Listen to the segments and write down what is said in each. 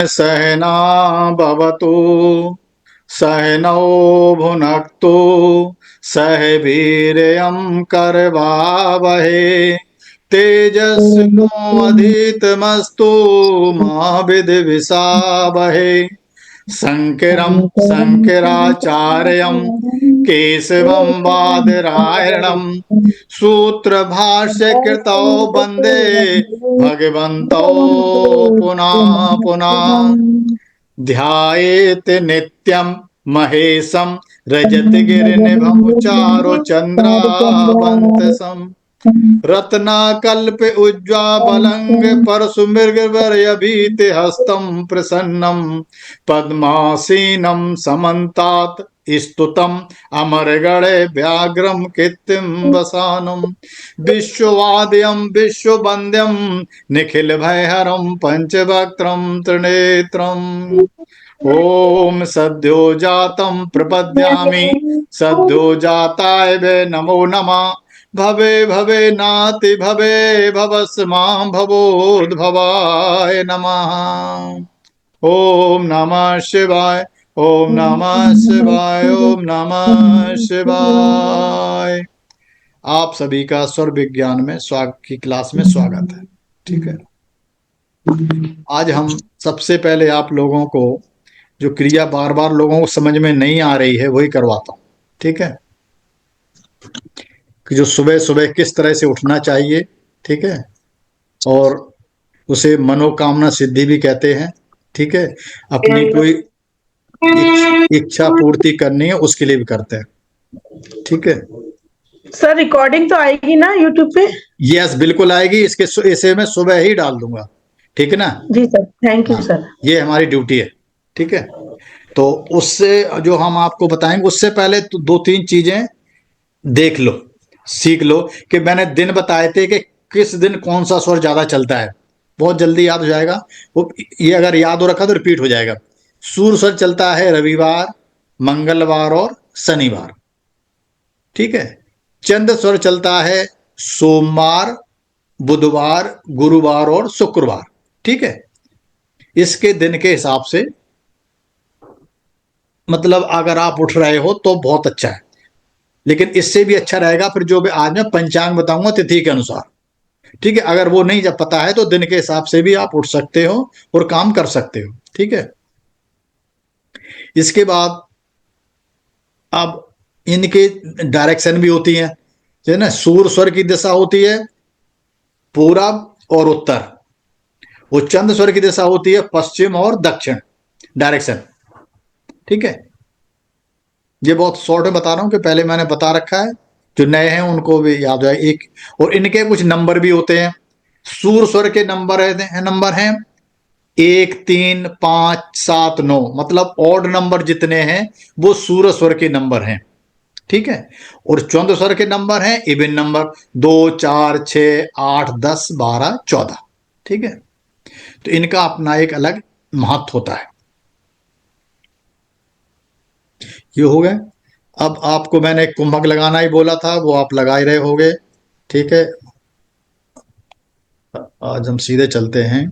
सहना भवतु सहनौ भुनक्तु सह वीर्यं करवावहे तेजस्विनावधीतमस्तु मा विद्विषावहे। शङ्करं शङ्कराचार्यं केशवं बादरायणं सूत्रभाष्यकृतौ वन्दे भगवन्तौ पुनः पुनः। ध्यायेत् नित्यं महेशं रजतगिरिनिभं चारुचन्द्रावन्तसं रत्नाकल्प उज्ज्वाबलंग परशुमृगवर्यभीतिहस्तं प्रसन्नं पद्मासीनं समन्तात् स्तुतं अमरगणे व्याघ्रं कीर्तिं वसानं विश्ववाद्यं विश्ववन्द्यं निखिलभयहरं पंचवक्त्रं त्रिनेत्रम्। ओम सद्यो जातं प्रपद्यामि सद्यो जाताय वे नमो नमः। भवे भवे नाति भवे भवस्मां भवोद्भवाय नमः। ओम नमः शिवाय ओम नमः शिवाय ओम नमः शिवाय। आप सभी का स्वर विज्ञान में स्वागत की क्लास में स्वागत है। ठीक है, आज हम सबसे पहले आप लोगों को जो क्रिया बार बार लोगों को समझ में नहीं आ रही है वही करवाता हूं। ठीक है, कि जो सुबह सुबह किस तरह से उठना चाहिए। ठीक है, और उसे मनोकामना सिद्धि भी कहते हैं। ठीक है, अपनी कोई इच्छा पूर्ति करनी है उसके लिए भी करते हैं। ठीक है सर, रिकॉर्डिंग तो आएगी ना यूट्यूब पे? यस, बिल्कुल आएगी। इसे मैं सुबह ही डाल दूंगा। ठीक है ना? जी सर, थैंक यू सर। ये हमारी ड्यूटी है। ठीक है, तो उससे जो हम आपको बताएंगे उससे पहले तो दो तीन चीजें देख लो, सीख लो कि मैंने दिन बताए थे कि किस दिन कौन सा स्वर ज्यादा चलता है। बहुत जल्दी याद हो जाएगा वो। ये अगर याद हो रखा तो रिपीट हो जाएगा। सूर स्वर चलता है रविवार, मंगलवार और शनिवार। ठीक है, चंद्र स्वर चलता है सोमवार, बुधवार, गुरुवार और शुक्रवार। ठीक है, इसके दिन के हिसाब से मतलब अगर आप उठ रहे हो तो बहुत अच्छा है, लेकिन इससे भी अच्छा रहेगा फिर जो भी आज मैं पंचांग बताऊंगा तिथि के अनुसार। ठीक है, अगर वो नहीं जब पता है तो दिन के हिसाब से भी आप उठ सकते हो और काम कर सकते हो। ठीक है, इसके बाद अब इनके डायरेक्शन भी होती है। जो है ना, सूर्य स्वर की दिशा होती है पूरब और उत्तर, वो चंद्र स्वर की दिशा होती है पश्चिम और दक्षिण डायरेक्शन। ठीक है, ये बहुत शॉर्ट में बता रहा हूं कि पहले मैंने बता रखा है, जो नए हैं उनको भी याद है। एक और इनके कुछ नंबर भी होते हैं। सूर स्वर के नंबर हैं 1, 3, 5, 7, 9, मतलब ऑड नंबर जितने हैं वो सूर स्वर के नंबर हैं। ठीक है, और चंद्र स्वर के नंबर हैं इवन नंबर 2, 4, 6, 8, 10, 12, 14। ठीक है, तो इनका अपना एक अलग महत्व होता है। ये हो गए। अब आपको मैंने कुंभक लगाना ही बोला था, वो आप लगा ही रहे होगे। ठीक है, आज हम सीधे चलते हैं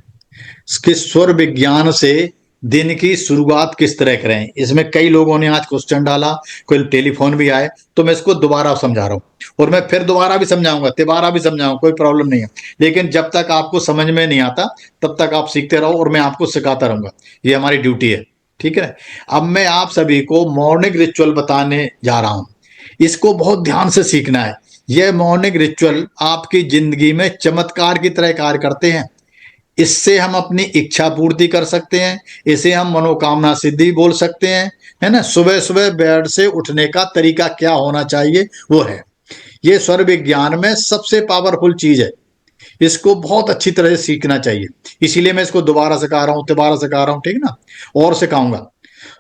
कि स्वर विज्ञान से दिन की शुरुआत किस तरह करें। इसमें कई लोगों ने आज क्वेश्चन डाला, कोई टेलीफोन भी आए, तो मैं इसको दोबारा समझा रहा हूं और मैं फिर दोबारा भी समझाऊंगा, तिबारा भी समझाऊंगा, कोई प्रॉब्लम नहीं है। लेकिन जब तक आपको समझ में नहीं आता तब तक आप सीखते रहो और मैं आपको सिखाता रहूंगा। ये हमारी ड्यूटी है। ठीक है, अब मैं आप सभी को मॉर्निंग रिचुअल बताने जा रहा हूं। इसको बहुत ध्यान से सीखना है। यह मॉर्निंग रिचुअल आपकी जिंदगी में चमत्कार की तरह कार्य करते हैं। इससे हम अपनी इच्छा पूर्ति कर सकते हैं, इसे हम मनोकामना सिद्धि बोल सकते हैं। है ना, सुबह सुबह बेड से उठने का तरीका क्या होना चाहिए वो है। ये स्वर विज्ञान में सबसे पावरफुल चीज है। इसको बहुत अच्छी तरह से सीखना चाहिए, इसीलिए मैं इसको दोबारा सिखा रहा हूं, तिबारा सिखा रहा हूं। ठीक ना, और सिखाऊंगा।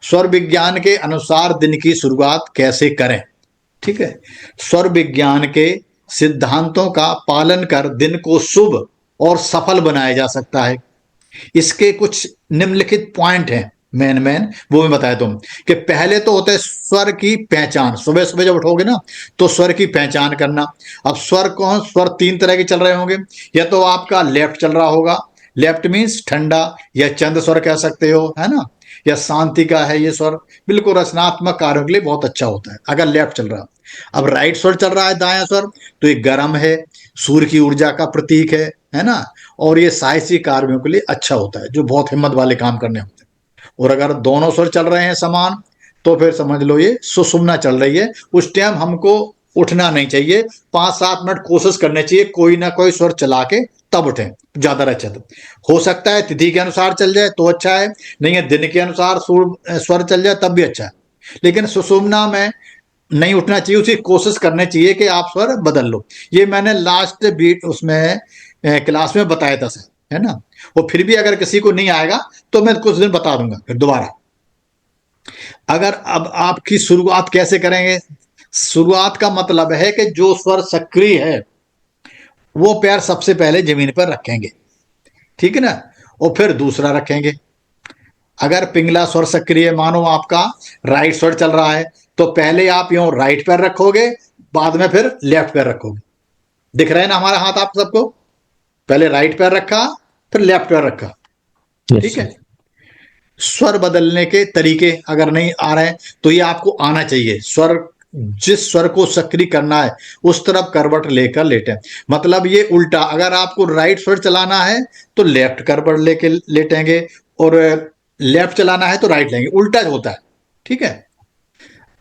स्वर विज्ञान के अनुसार दिन की शुरुआत कैसे करें। ठीक है, स्वर विज्ञान के सिद्धांतों का पालन कर दिन को शुभ और सफल बनाया जा सकता है। इसके कुछ निम्नलिखित पॉइंट हैं, मेन वो मैं बताया तुम कि पहले तो होता है स्वर की पहचान। सुबह सुबह जब उठोगे ना तो स्वर की पहचान करना। अब स्वर तीन तरह के चल रहे होंगे। या तो आपका लेफ्ट चल रहा होगा, लेफ्ट मीन्स ठंडा, या चंद स्वर कह सकते हो, है ना, या शांति का है ये स्वर, बिल्कुल रचनात्मक कार्यों के लिए बहुत अच्छा होता है अगर लेफ्ट चल रहा है। अब राइट स्वर चल रहा है, दायां स्वर, तो ये गर्म है, सूर्य की ऊर्जा का प्रतीक है ना, और ये साहसिक कार्यों के लिए अच्छा होता है, जो बहुत हिम्मत वाले काम करने होते हैं। और अगर दोनों स्वर चल रहे हैं समान, तो फिर समझ लो ये सुषुम्ना चल रही है। उस टाइम हमको उठना नहीं चाहिए, 5-7 मिनट कोशिश करनी चाहिए कोई ना कोई स्वर चला के तब उठे, ज्यादा अच्छा। तो हो सकता है तिथि के अनुसार चल जाए तो अच्छा है, नहीं है दिन के अनुसार स्वर चल जाए तब भी अच्छा है, लेकिन सुषुम्ना में नहीं उठना चाहिए, उसकी कोशिश करनी चाहिए कि आप स्वर बदल लो। ये मैंने लास्ट बीट उसमें क्लास में बताया था सर, है ना। वो फिर भी अगर किसी को नहीं आएगा तो मैं कुछ दिन बता दूंगा फिर दोबारा। अगर अब आपकी शुरुआत कैसे करेंगे, शुरुआत का मतलब है कि जो स्वर सक्रिय है वो पैर सबसे पहले जमीन पर रखेंगे, ठीक है ना, और फिर दूसरा रखेंगे। अगर पिंगला स्वर सक्रिय, मानो आपका राइट स्वर चल रहा है, तो पहले आप यूं राइट पैर रखोगे, बाद में फिर लेफ्ट पैर रखोगे। दिख रहा है ना हमारा हाथ आप सबको, पहले राइट पैर रखा, फिर लेफ्ट पैर रखा, यस ठीक है। सर। स्वर बदलने के तरीके अगर नहीं आ रहे हैं तो ये आपको आना चाहिए। स्वर, जिस स्वर को सक्रिय करना है उस तरफ करवट लेकर लेटें। मतलब ये उल्टा, अगर आपको राइट स्वर चलाना है तो लेफ्ट करवट लेके लेटेंगे, और लेफ्ट चलाना है तो राइट लेंगे, उल्टा होता है, ठीक है।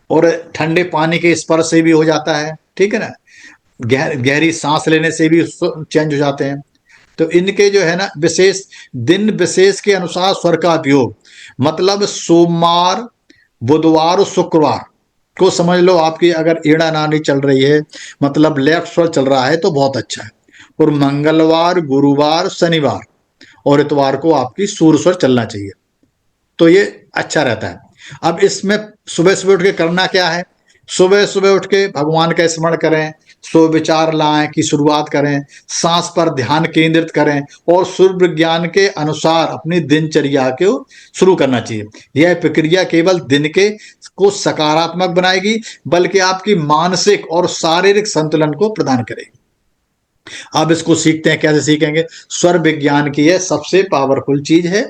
और ठंडे पानी के स्पर्श से भी हो जाता है, ठीक है ना, गहरी सांस लेने से भी चेंज हो जाते हैं। तो इनके जो है ना विशेष दिन विशेष के अनुसार स्वर का उपयोग, मतलब सोमवार, बुधवार और शुक्रवार को समझ लो आपकी अगर ईड़ा नाड़ी चल रही है, मतलब लेफ्ट स्वर चल रहा है तो बहुत अच्छा है। और मंगलवार, गुरुवार, शनिवार और इतवार को आपकी सूर्य स्वर चलना चाहिए, तो ये अच्छा रहता है। अब इसमें सुबह सुबह उठ के करना क्या है, सुबह सुबह उठ के भगवान का स्मरण करें, विचार लाएं की शुरुआत करें, सांस पर ध्यान केंद्रित करें, और सूर्य विज्ञान के अनुसार अपनी दिनचर्या को शुरू करना चाहिए। यह प्रक्रिया केवल दिन के को सकारात्मक बनाएगी, बल्कि आपकी मानसिक और शारीरिक संतुलन को प्रदान करेगी। अब इसको सीखते हैं, कैसे सीखेंगे। स्वर विज्ञान की यह सबसे पावरफुल चीज है।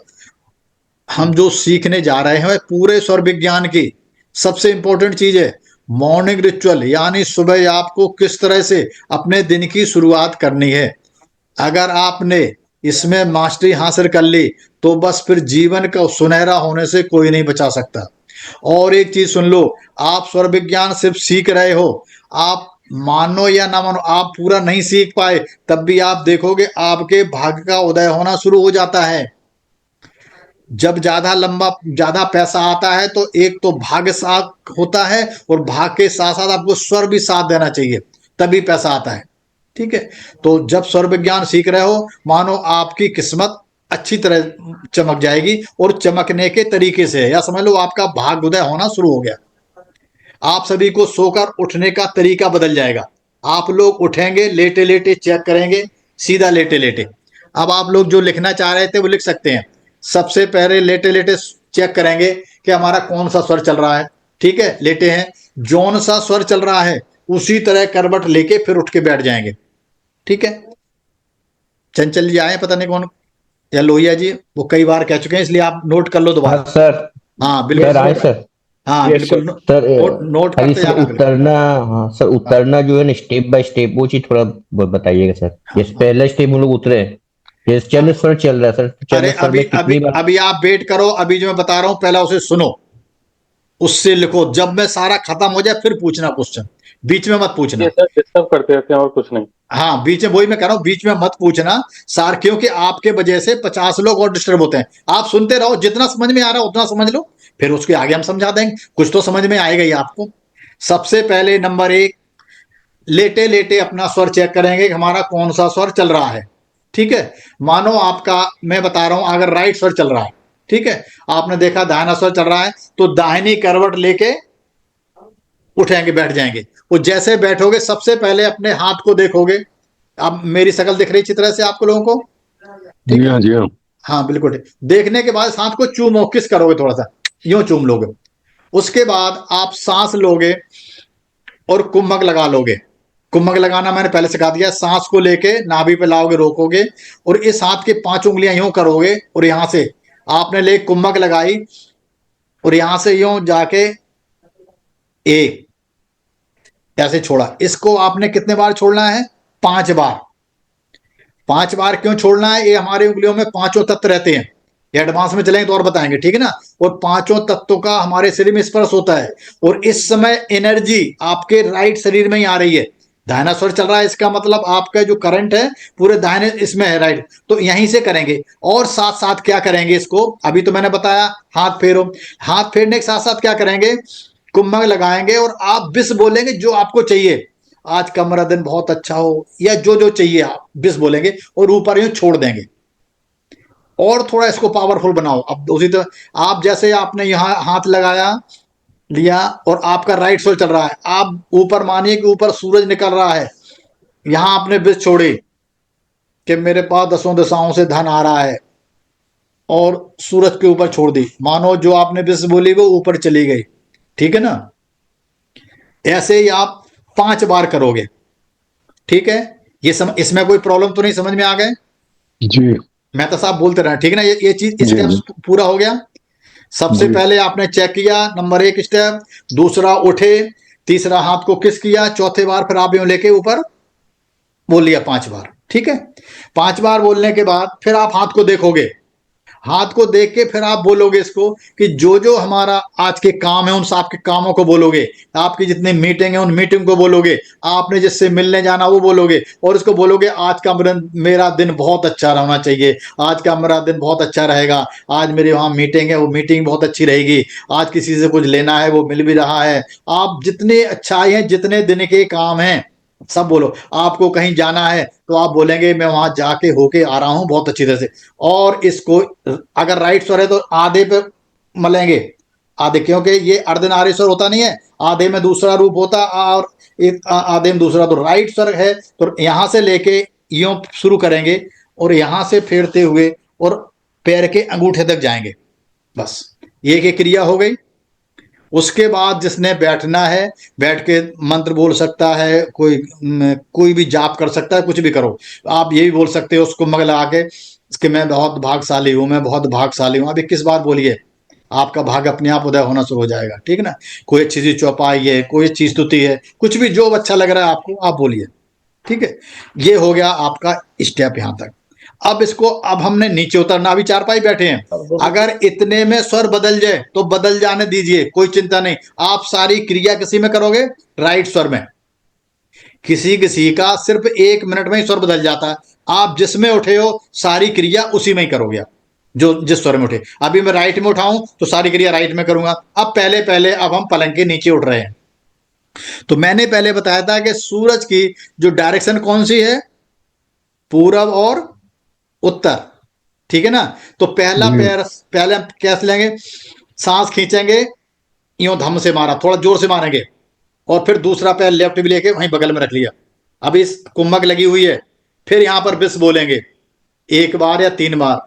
हम जो सीखने जा रहे हैं पूरे स्वर विज्ञान की सबसे इंपॉर्टेंट चीज है मॉर्निंग रिचुअल, यानी सुबह आपको किस तरह से अपने दिन की शुरुआत करनी है। अगर आपने इसमें मास्टरी हासिल कर ली तो बस फिर जीवन का सुनहरा होने से कोई नहीं बचा सकता। और एक चीज सुन लो, आप स्वर विज्ञान सिर्फ सीख रहे हो, आप मानो या ना मानो, आप पूरा नहीं सीख पाए तब भी आप देखोगे आपके भाग्य का उदय होना शुरू हो जाता है। जब ज्यादा पैसा आता है तो एक तो भाग्य साथ होता है, और भाग्य के साथ साथ आपको स्वर भी साथ देना चाहिए, तभी पैसा आता है, ठीक है। तो जब स्वर विज्ञान सीख रहे हो, मानो आपकी किस्मत अच्छी तरह चमक जाएगी, और चमकने के तरीके से, या समझ लो आपका भाग्य उदय होना शुरू हो गया। आप सभी को सोकर उठने का तरीका बदल जाएगा। आप लोग उठेंगे लेटे लेटे चेक करेंगे, सीधा लेटे लेटे। अब आप लोग जो लिखना चाह रहे थे वो लिख सकते हैं। सबसे पहले लेटे लेटे चेक करेंगे कि हमारा कौन सा स्वर चल रहा है, ठीक है, लेटे हैं, जौन सा स्वर चल रहा है उसी तरह करवट लेके फिर उठ के बैठ जाएंगे, ठीक है। चंचल जी आए, पता नहीं कौन, या लोहिया जी, वो कई बार कह चुके हैं, इसलिए आप नोट कर लो हाँ दोबारा। सर। हाँ सर आए बिल्कुल, सर। हाँ यस बिल्कुल, सर। सर नोट नोट अभी करते सर जाना बिल्कुल। उतरना, हाँ सर हाँ उतरना जो है ना स्टेप बाय स्टेप, वो चीज थोड़ा बताइएगा सर। हाँ जैसे हाँ। पहला स्टेप हम लोग उतरे, ये चरण स्वर चल रहा है सर, अरे चरण स्वर अभी में अभी कितनी बार? अभी आप वेट करो, अभी जो मैं बता रहा हूं पहला उसे सुनो, उससे लिखो, जब मैं सारा खत्म हो जाए फिर पूछना क्वेश्चन, बीच में मत पूछना। ये सर डिस्टर्ब करते रहते हैं और कुछ नहीं। हाँ बीच में, वही मैं कह रहा हूं, बीच में मत पूछना सार, क्योंकि आपके वजह से 50 लोग और डिस्टर्ब होते हैं। आप सुनते रहो, जितना समझ में आ रहा है उतना समझ लो, फिर उसके आगे हम समझा देंगे, कुछ तो समझ में आएगा ही आपको। सबसे पहले नंबर 1, लेटे लेटे अपना स्वर चेक करेंगे कि हमारा कौन सा स्वर चल रहा है, ठीक है। मानो आपका, मैं बता रहा हूं, अगर राइट स्वर चल रहा है, ठीक है, आपने देखा दाहिना स्वर चल रहा है, तो दाहिनी करवट लेके उठेंगे, बैठ जाएंगे। वो जैसे बैठोगे सबसे पहले अपने हाथ को देखोगे। अब मेरी शक्ल दिख रही अच्छी तरह से आपको लोगों को, ठीक जी है। हाँ, जी हाँ। हाँ बिल्कुल ठीक। देखने के बाद हाथ को चूमो, किस करोगे, थोड़ा सा यूं चूम लोगे। उसके बाद आप सांस लोगे और कुंभक लगा लोगे, कुम्भक लगाना मैंने पहले सिखा दिया। सांस को लेके नाभि पे लाओगे, रोकोगे और इस हाथ के 5 उंगलियां यूं करोगे और यहां से आपने ले कुम्भक लगाई और यहां से यूं जाके एक ऐसे छोड़ा। इसको आपने कितने बार छोड़ना है? 5 बार। 5 बार क्यों छोड़ना है? ये हमारी उंगलियों में 5 तत्व रहते हैं। ये एडवांस में चलेंगे तो और बताएंगे, ठीक है ना। और 5 तत्वों का हमारे शरीर में स्पर्श होता है और इस समय एनर्जी आपके राइट शरीर में ही आ रही है। दाहिना स्वर चल रहा है, इसका मतलब आपका जो करंट है पूरे दाहिने इसमें है, राइट। तो यहीं से करेंगे और साथ साथ क्या करेंगे, इसको अभी तो मैंने बताया, हाथ फेरो। हाथ फेरने के साथ साथ क्या करेंगे, कुम्भक लगाएंगे और आप विश बोलेंगे जो आपको चाहिए। आज का मेरा दिन बहुत अच्छा हो, या जो जो चाहिए आप विश बोलेंगे और ऊपर यूं छोड़ देंगे। और थोड़ा इसको पावरफुल बनाओ। अब उसी तरह आप जैसे आपने यहां हाथ लगाया लिया और आपका राइट सोल चल रहा है, आप ऊपर मानिए कि ऊपर सूरज निकल रहा है, यहां आपने विश छोड़ी कि मेरे पास 10 दिशाओं से धन आ रहा है और सूरज के ऊपर छोड़ दी। मानो जो आपने विश बोली वो ऊपर चली गई, ठीक है ना। ऐसे ही आप 5 बार करोगे, ठीक है। इसमें कोई प्रॉब्लम तो नहीं, समझ में आ गए? जी मैं तो साहब बोलते रहे, ठीक है ना। ये चीज जी स्टेप पूरा हो गया। सबसे जी पहले आपने चेक किया, नंबर 1 स्टेप। दूसरा उठे, तीसरा हाथ को किस किया, चौथे बार फिर आप यूं लेके ऊपर बोल लिया 5 बार, ठीक है। 5 बार बोलने के बाद फिर आप हाथ को देखोगे। हाथ को देख के फिर आप बोलोगे इसको कि जो जो हमारा आज के काम है उन सबके कामों को बोलोगे। आपकी जितनी मीटिंग है उन मीटिंग को बोलोगे। आपने जिससे मिलने जाना वो बोलोगे और इसको बोलोगे आज का मेरा दिन बहुत अच्छा रहना चाहिए, आज का मेरा दिन बहुत अच्छा रहेगा, आज मेरी वहां मीटिंग है वो मीटिंग बहुत अच्छी रहेगी, आज किसी से कुछ लेना है वो मिल भी रहा है। आप जितने अच्छाई हैं, जितने दिन के काम हैं सब बोलो। आपको कहीं जाना है तो आप बोलेंगे मैं वहां जाके होके आ रहा हूं बहुत अच्छी तरह से। और इसको अगर राइट स्वर है तो आधे पे मलेंगे, आधे, क्योंकि ये अर्धनारी स्वर होता नहीं है, आधे में दूसरा रूप होता और आधे में दूसरा। तो राइट स्वर है तो यहां से लेके यूं शुरू करेंगे और यहां से फेरते हुए और पैर के अंगूठे तक जाएंगे। बस ये एक क्रिया हो गई। उसके बाद जिसने बैठना है बैठ के मंत्र बोल सकता है, कोई भी जाप कर सकता है, कुछ भी करो। आप ये भी बोल सकते हो उसको मग लगा के कि मैं बहुत भागशाली हूं, मैं बहुत भागशाली हूं। अभी किस बार बोलिए, आपका भाग अपने आप उदय होना शुरू हो जाएगा, ठीक है ना। कोई अच्छी चीज चौपाई है, कोई अच्छी स्तुति है, कुछ भी जो अच्छा लग रहा है आपको आप बोलिए, ठीक है। ये हो गया आपका स्टेप यहां तक। अब इसको अब हमने नीचे उतरना, अभी चारपाई बैठे हैं। अगर इतने में स्वर बदल जाए तो बदल जाने दीजिए, कोई चिंता नहीं। आप सारी क्रिया किसी में करोगे, राइट स्वर में। किसी किसी का सिर्फ 1 मिनट में ही स्वर बदल जाता है। आप जिसमें उठे हो सारी क्रिया उसी में ही करोगे आप, जो जिस स्वर में उठे। अभी मैं राइट में उठाऊं तो सारी क्रिया राइट में करूंगा। अब पहले पहले अब हम पलंग के नीचे उठ रहे हैं। तो मैंने पहले बताया था कि सूरज की जो डायरेक्शन कौन सी है, पूरब और उत्तर, ठीक है ना। तो पहला जी पैर पहले हम कैसे लेंगे, सांस खींचेंगे, यूं धम से मारा, थोड़ा जोर से मारेंगे और फिर दूसरा पैर लेफ्ट भी लेके वहीं बगल में रख लिया। अब इस कुम्भक लगी हुई है, फिर यहां पर विश बोलेंगे 1 बार या 3 बार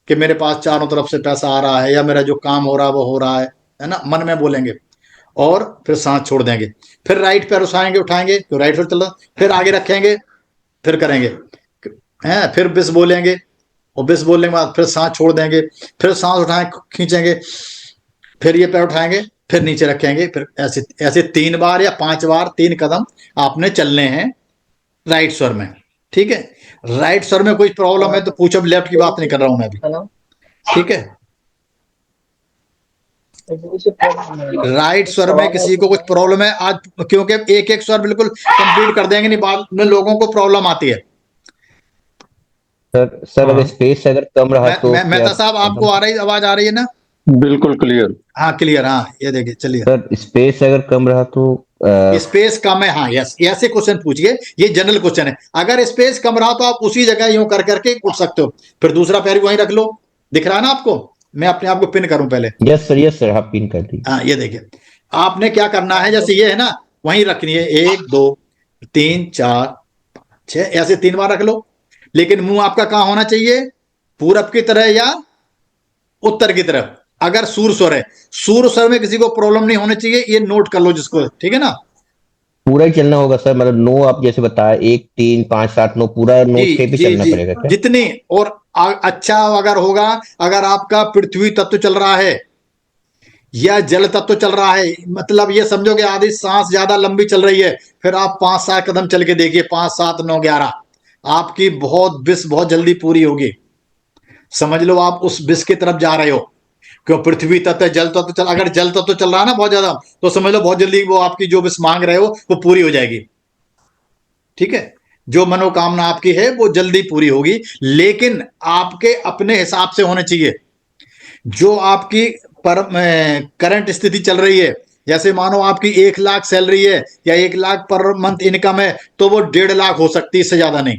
कि मेरे पास चारों तरफ से पैसा आ रहा है या मेरा जो काम हो रहा है वो हो रहा है ना, मन में बोलेंगे। और फिर सांस छोड़ देंगे। फिर राइट पैर उठाएंगे उठाएंगे तो राइट पैर चल रहा, फिर आगे रखेंगे, फिर करेंगे हैं, फिर विश बोलेंगे और विश बोलने के बाद फिर सांस छोड़ देंगे, फिर सांस उठाएं खींचेंगे, फिर ये पैर उठाएंगे, फिर नीचे रखेंगे। फिर ऐसे ऐसे 3 बार या 5 बार 3 कदम आपने चलने हैं राइट स्वर में, ठीक है। राइट स्वर में कोई प्रॉब्लम है तो पूछो, लेफ्ट की बात नहीं कर रहा हूं मैं अभी, ठीक है। राइट स्वर में किसी को कुछ प्रॉब्लम है आज, क्योंकि एक एक स्वर बिल्कुल कंप्लीट कर देंगे नहीं, बाद में लोगों को प्रॉब्लम आती है। सर अगर स्पेस अगर कम रहा तो मेहता साहब आपको आ रही आवाज आ रही है ना? बिल्कुल क्लियर। हाँ क्लियर, हाँ ये देखिए चलिए। सर स्पेस अगर कम रहा तो स्पेस कम है, हाँ यस, ऐसे क्वेश्चन पूछिए, ये जनरल क्वेश्चन है। अगर स्पेस कम रहा तो आप उसी जगह यूं कर करके उठ सकते हो, फिर दूसरा पैर भी वहीं रख लो। दिख रहा है ना आपको? मैं अपने आप को पिन करूं पहले। यस सर आप पिन कर दी। हाँ ये देखिए, आपने क्या करना है, जैसे ये है ना वहीं रखनी है, 1 2 3 4 6 ऐसे 3 बार रख लो। लेकिन मुंह आपका कहां होना चाहिए, पूरब की तरह या उत्तर की तरफ। अगर सूर स्वर है, सूर स्वर में किसी को प्रॉब्लम नहीं होनी चाहिए, ये नोट कर लो जिसको, ठीक है ना। पूरा ही चलना होगा सर, मतलब 9 आप जैसे बताया, 1 3 5 7 9 पूरा 9 जी स्टेप ही जी चलना जी, पड़ेगा क्या? जितनी और अच्छा अगर होगा, अगर आपका पृथ्वी तत्व चल रहा है या जल तत्व चल रहा है, मतलब ये समझो कि आधी सांस ज्यादा लंबी चल रही है, फिर आप 5-7 कदम चल के देखिए, 5 7 9 11, आपकी बहुत विश बहुत जल्दी पूरी होगी। समझ लो आप उस विश की तरफ जा रहे हो। क्यों? पृथ्वी तत्व है, जल तत्व चल, अगर जल तत्व चल रहा है ना बहुत ज्यादा, तो समझ लो बहुत जल्दी वो आपकी जो विश मांग रहे हो वो पूरी हो जाएगी। ठीक है, जो मनोकामना आपकी है वो जल्दी पूरी होगी, लेकिन आपके अपने हिसाब से होने चाहिए। जो आपकी पर करंट स्थिति चल रही है, जैसे मानो आपकी 1 लाख सैलरी है या 1 लाख पर मंथ इनकम है, तो वो 1.5 लाख हो सकती है, इससे ज्यादा नहीं।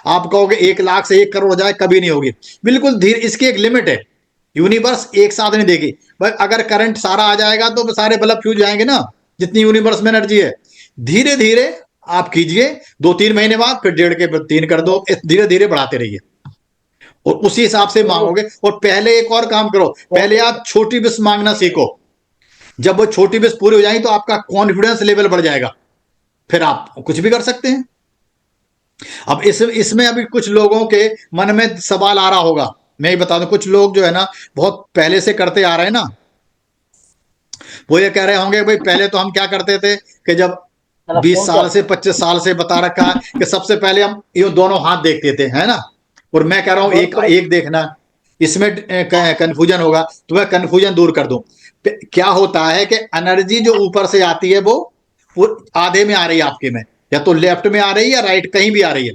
आप कहोगे 1 लाख से 1 करोड़ हो जाए, कभी नहीं होगी। बिल्कुल धीरे, इसकी एक लिमिट है। यूनिवर्स एक साथ नहीं देगी भाई। अगर करंट सारा आ जाएगा तो सारे बल्ब फ्यूज जाएंगे ना, जितनी यूनिवर्स में एनर्जी है। धीरे धीरे आप कीजिए, 2-3 महीने बाद फिर 1.5 के 3 कर दो, धीरे धीरे बढ़ाते रहिए और उसी हिसाब से मांगोगे। और पहले एक और काम करो, पहले आप छोटी विश मांगना सीखो। जब वो छोटी विश पूरी हो जाएगी तो आपका कॉन्फिडेंस लेवल बढ़ जाएगा, फिर आप कुछ भी कर सकते हैं। अब इसमें अभी कुछ लोगों के मन में सवाल आ रहा होगा, मैं ही बता दूं। कुछ लोग जो है ना बहुत पहले से करते आ रहे हैं ना, वो ये कह रहे होंगे भाई पहले तो हम क्या करते थे कि जब 20 साल से 25 साल से बता रखा है कि सबसे पहले हम ये दोनों हाथ देखते थे, है ना। और मैं कह रहा हूं एक एक देखना, इसमें कंफ्यूजन होगा, तो मैं कंफ्यूजन दूर कर दूं। क्या होता है कि एनर्जी जो ऊपर से आती है वो आधे में आ रही है आपके में, या तो लेफ्ट में आ रही है या राइट, कहीं भी आ रही है।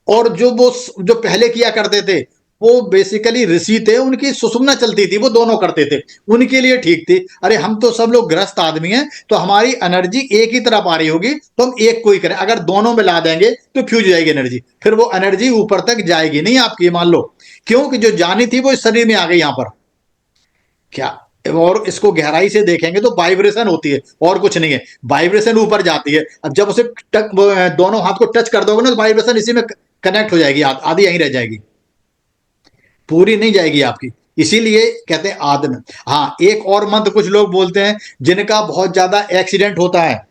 और जो पहले किया करते थे वो बेसिकली ऋषि थे, उनकी सुषुम्ना चलती थी, वो दोनों करते थे, उनके लिए ठीक थी। अरे हम तो सब लोग ग्रस्त आदमी हैं, तो हमारी एनर्जी एक ही तरफ आ रही होगी, तो हम एक को ही करें। अगर दोनों में ला देंगे तो फ्यूज जाएगी एनर्जी, फिर वो एनर्जी ऊपर तक जाएगी नहीं आपकी, मान लो। क्योंकि जो जानी थी वो इस शरीर में आ गई यहां पर। क्या? और इसको गहराई से देखेंगे तो वाइब्रेशन होती है, और कुछ नहीं है। वाइब्रेशन ऊपर जाती है। अब जब उसे दोनों हाथ को टच कर दोगे ना, तो वाइब्रेशन इसी में कनेक्ट हो जाएगी, आधी यहीं रह जाएगी, पूरी नहीं जाएगी आपकी। इसीलिए कहते हैं आदम। हाँ, एक और मंत्र कुछ लोग बोलते हैं जिनका बहुत ज्यादा एक्सीडेंट होता है,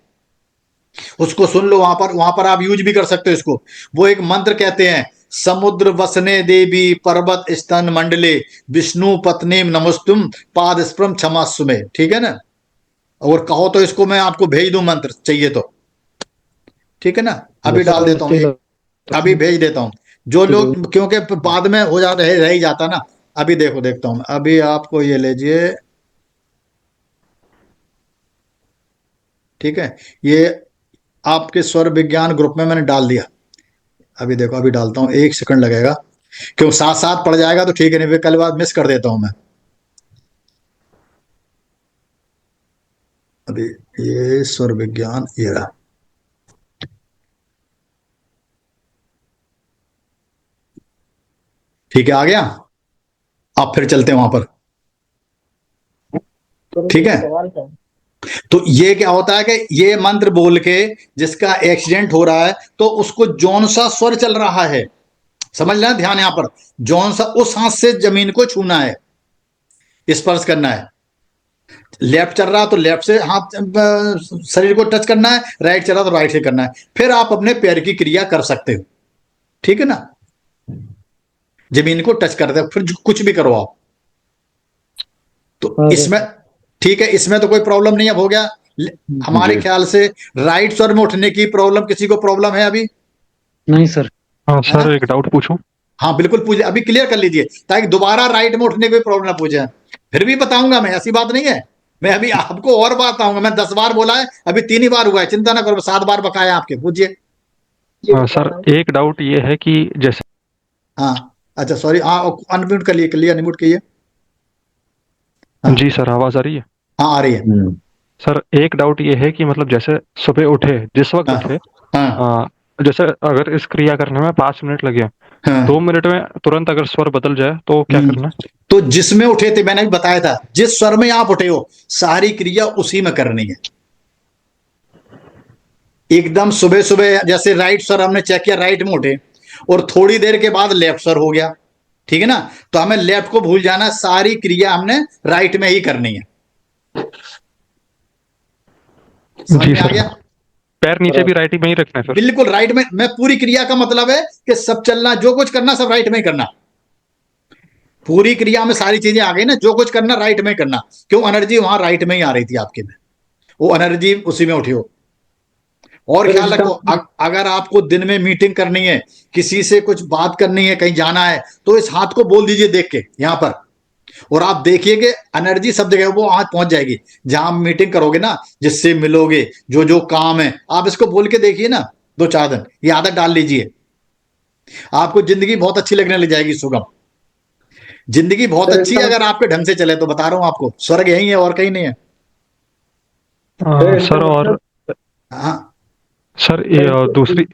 उसको सुन लो। वहां पर आप यूज भी कर सकते हो इसको। वो एक मंत्र कहते हैं, समुद्र वसने देवी पर्वत स्तन मंडले विष्णु पत्नी नमस्तुम पाद स्प्रम क्षमा सुमे। ठीक है ना। और कहो तो इसको मैं आपको भेज दूं मंत्र, चाहिए तो। ठीक है ना, अभी डाल देता हूँ, अभी भेज देता हूँ। जो लोग, क्योंकि बाद में हो जाता है, रह ही जाता ना। अभी देखो, देखता हूं अभी आपको, ये लीजिए। ठीक है, ये आपके स्वर विज्ञान ग्रुप में मैंने डाल दिया। अभी देखो, अभी डालता हूँ, 1 सेकंड लगेगा। क्यों? साथ साथ पड़ जाएगा तो ठीक है, नहीं फिर कल बाद मिस कर देता हूं मैं। अभी ये स्वर विज्ञान, ये रहा। ठीक है, आ गया। अब फिर चलते हैं वहां पर। ठीक है, तो ये क्या होता है कि ये मंत्र बोल के जिसका एक्सीडेंट हो रहा है, तो उसको जौन सा स्वर चल रहा है, समझ लेना, ध्यान यहां पर। जौन सा, उस हाथ से जमीन को छूना है, स्पर्श करना है। लेफ्ट चल रहा तो लेफ्ट से हाथ शरीर को टच करना है, राइट चल रहा तो राइट से करना है। फिर आप अपने पैर की क्रिया कर सकते हो। ठीक है ना, जमीन को टच करते हो, फिर कुछ भी करो आप। तो इसमें ठीक है, इसमें तो कोई प्रॉब्लम नहीं। अब हो गया हमारे ख्याल से। राइट स्वर में उठने की प्रॉब्लम, किसी को प्रॉब्लम है अभी? नहीं सर। हाँ सर, एक डाउट पूछूं? हाँ बिल्कुल पूछ, अभी क्लियर कर लीजिए, ताकि दोबारा राइट में उठने की प्रॉब्लम ना पूछे। फिर भी बताऊंगा मैं, ऐसी बात नहीं है। मैं अभी आपको और बार बताऊंगा। मैं 10 बार बोला है, अभी 3 ही बार हुआ है, चिंता ना करो। 7 बार बकाया आपके, पूछिए। सर, एक डाउट ये है कि जैसे हाँ, अच्छा सॉरी, हाँ अनम्यूट कर लिए, क्लियर अनम्यूट कीजिए। हाँ जी सर, आवाज आ रही है? हाँ, आ रही है। सर, एक डाउट ये है कि मतलब जैसे सुबह उठे, जिस वक्त हाँ उठे, हाँ जैसे अगर इस क्रिया करने में 5 मिनट लगे, हाँ। 2 मिनट में तुरंत अगर स्वर बदल जाए तो क्या करना है? तो जिसमें उठे थे, मैंने भी बताया था, जिस स्वर में आप उठे हो सारी क्रिया उसी में करनी है। एकदम सुबह सुबह जैसे राइट स्वर हमने चेक किया, राइट में उठे, और थोड़ी देर के बाद लेफ्ट स्वर हो गया। ठीक है ना, तो हमें लेफ्ट को भूल जाना, सारी क्रिया हमने राइट में ही करनी है। समझ जी में आ सर। गया? पैर नीचे भी राइट में ही रखना है सर? बिल्कुल राइट में पूरी क्रिया का मतलब है कि सब चलना, जो कुछ करना सब राइट में ही करना। पूरी क्रिया में सारी चीजें आ गई ना, जो कुछ करना राइट में करना। क्यों? एनर्जी वहां राइट में ही आ रही थी आपके में, वो एनर्जी उसी में उठी हो। और ख्याल रखो, अगर आपको दिन में मीटिंग करनी है, किसी से कुछ बात करनी है, कहीं जाना है, तो इस हाथ को बोल दीजिए देख के यहां पर, और आप देखिए कि एनर्जी सब जगह वो हाथ पहुंच जाएगी। जहां मीटिंग करोगे ना, जिससे मिलोगे, जो जो काम है, आप इसको बोल के देखिए ना 2-4 दिन, ये आदत डाल लीजिए, आपको जिंदगी बहुत अच्छी लगने लग जाएगी, सुगम। जिंदगी बहुत अच्छी है अगर आपके ढंग से चले तो। बता रहा हूं आपको, स्वर्ग यही है और कहीं नहीं है। सर और हाँ सर ये दूसरी,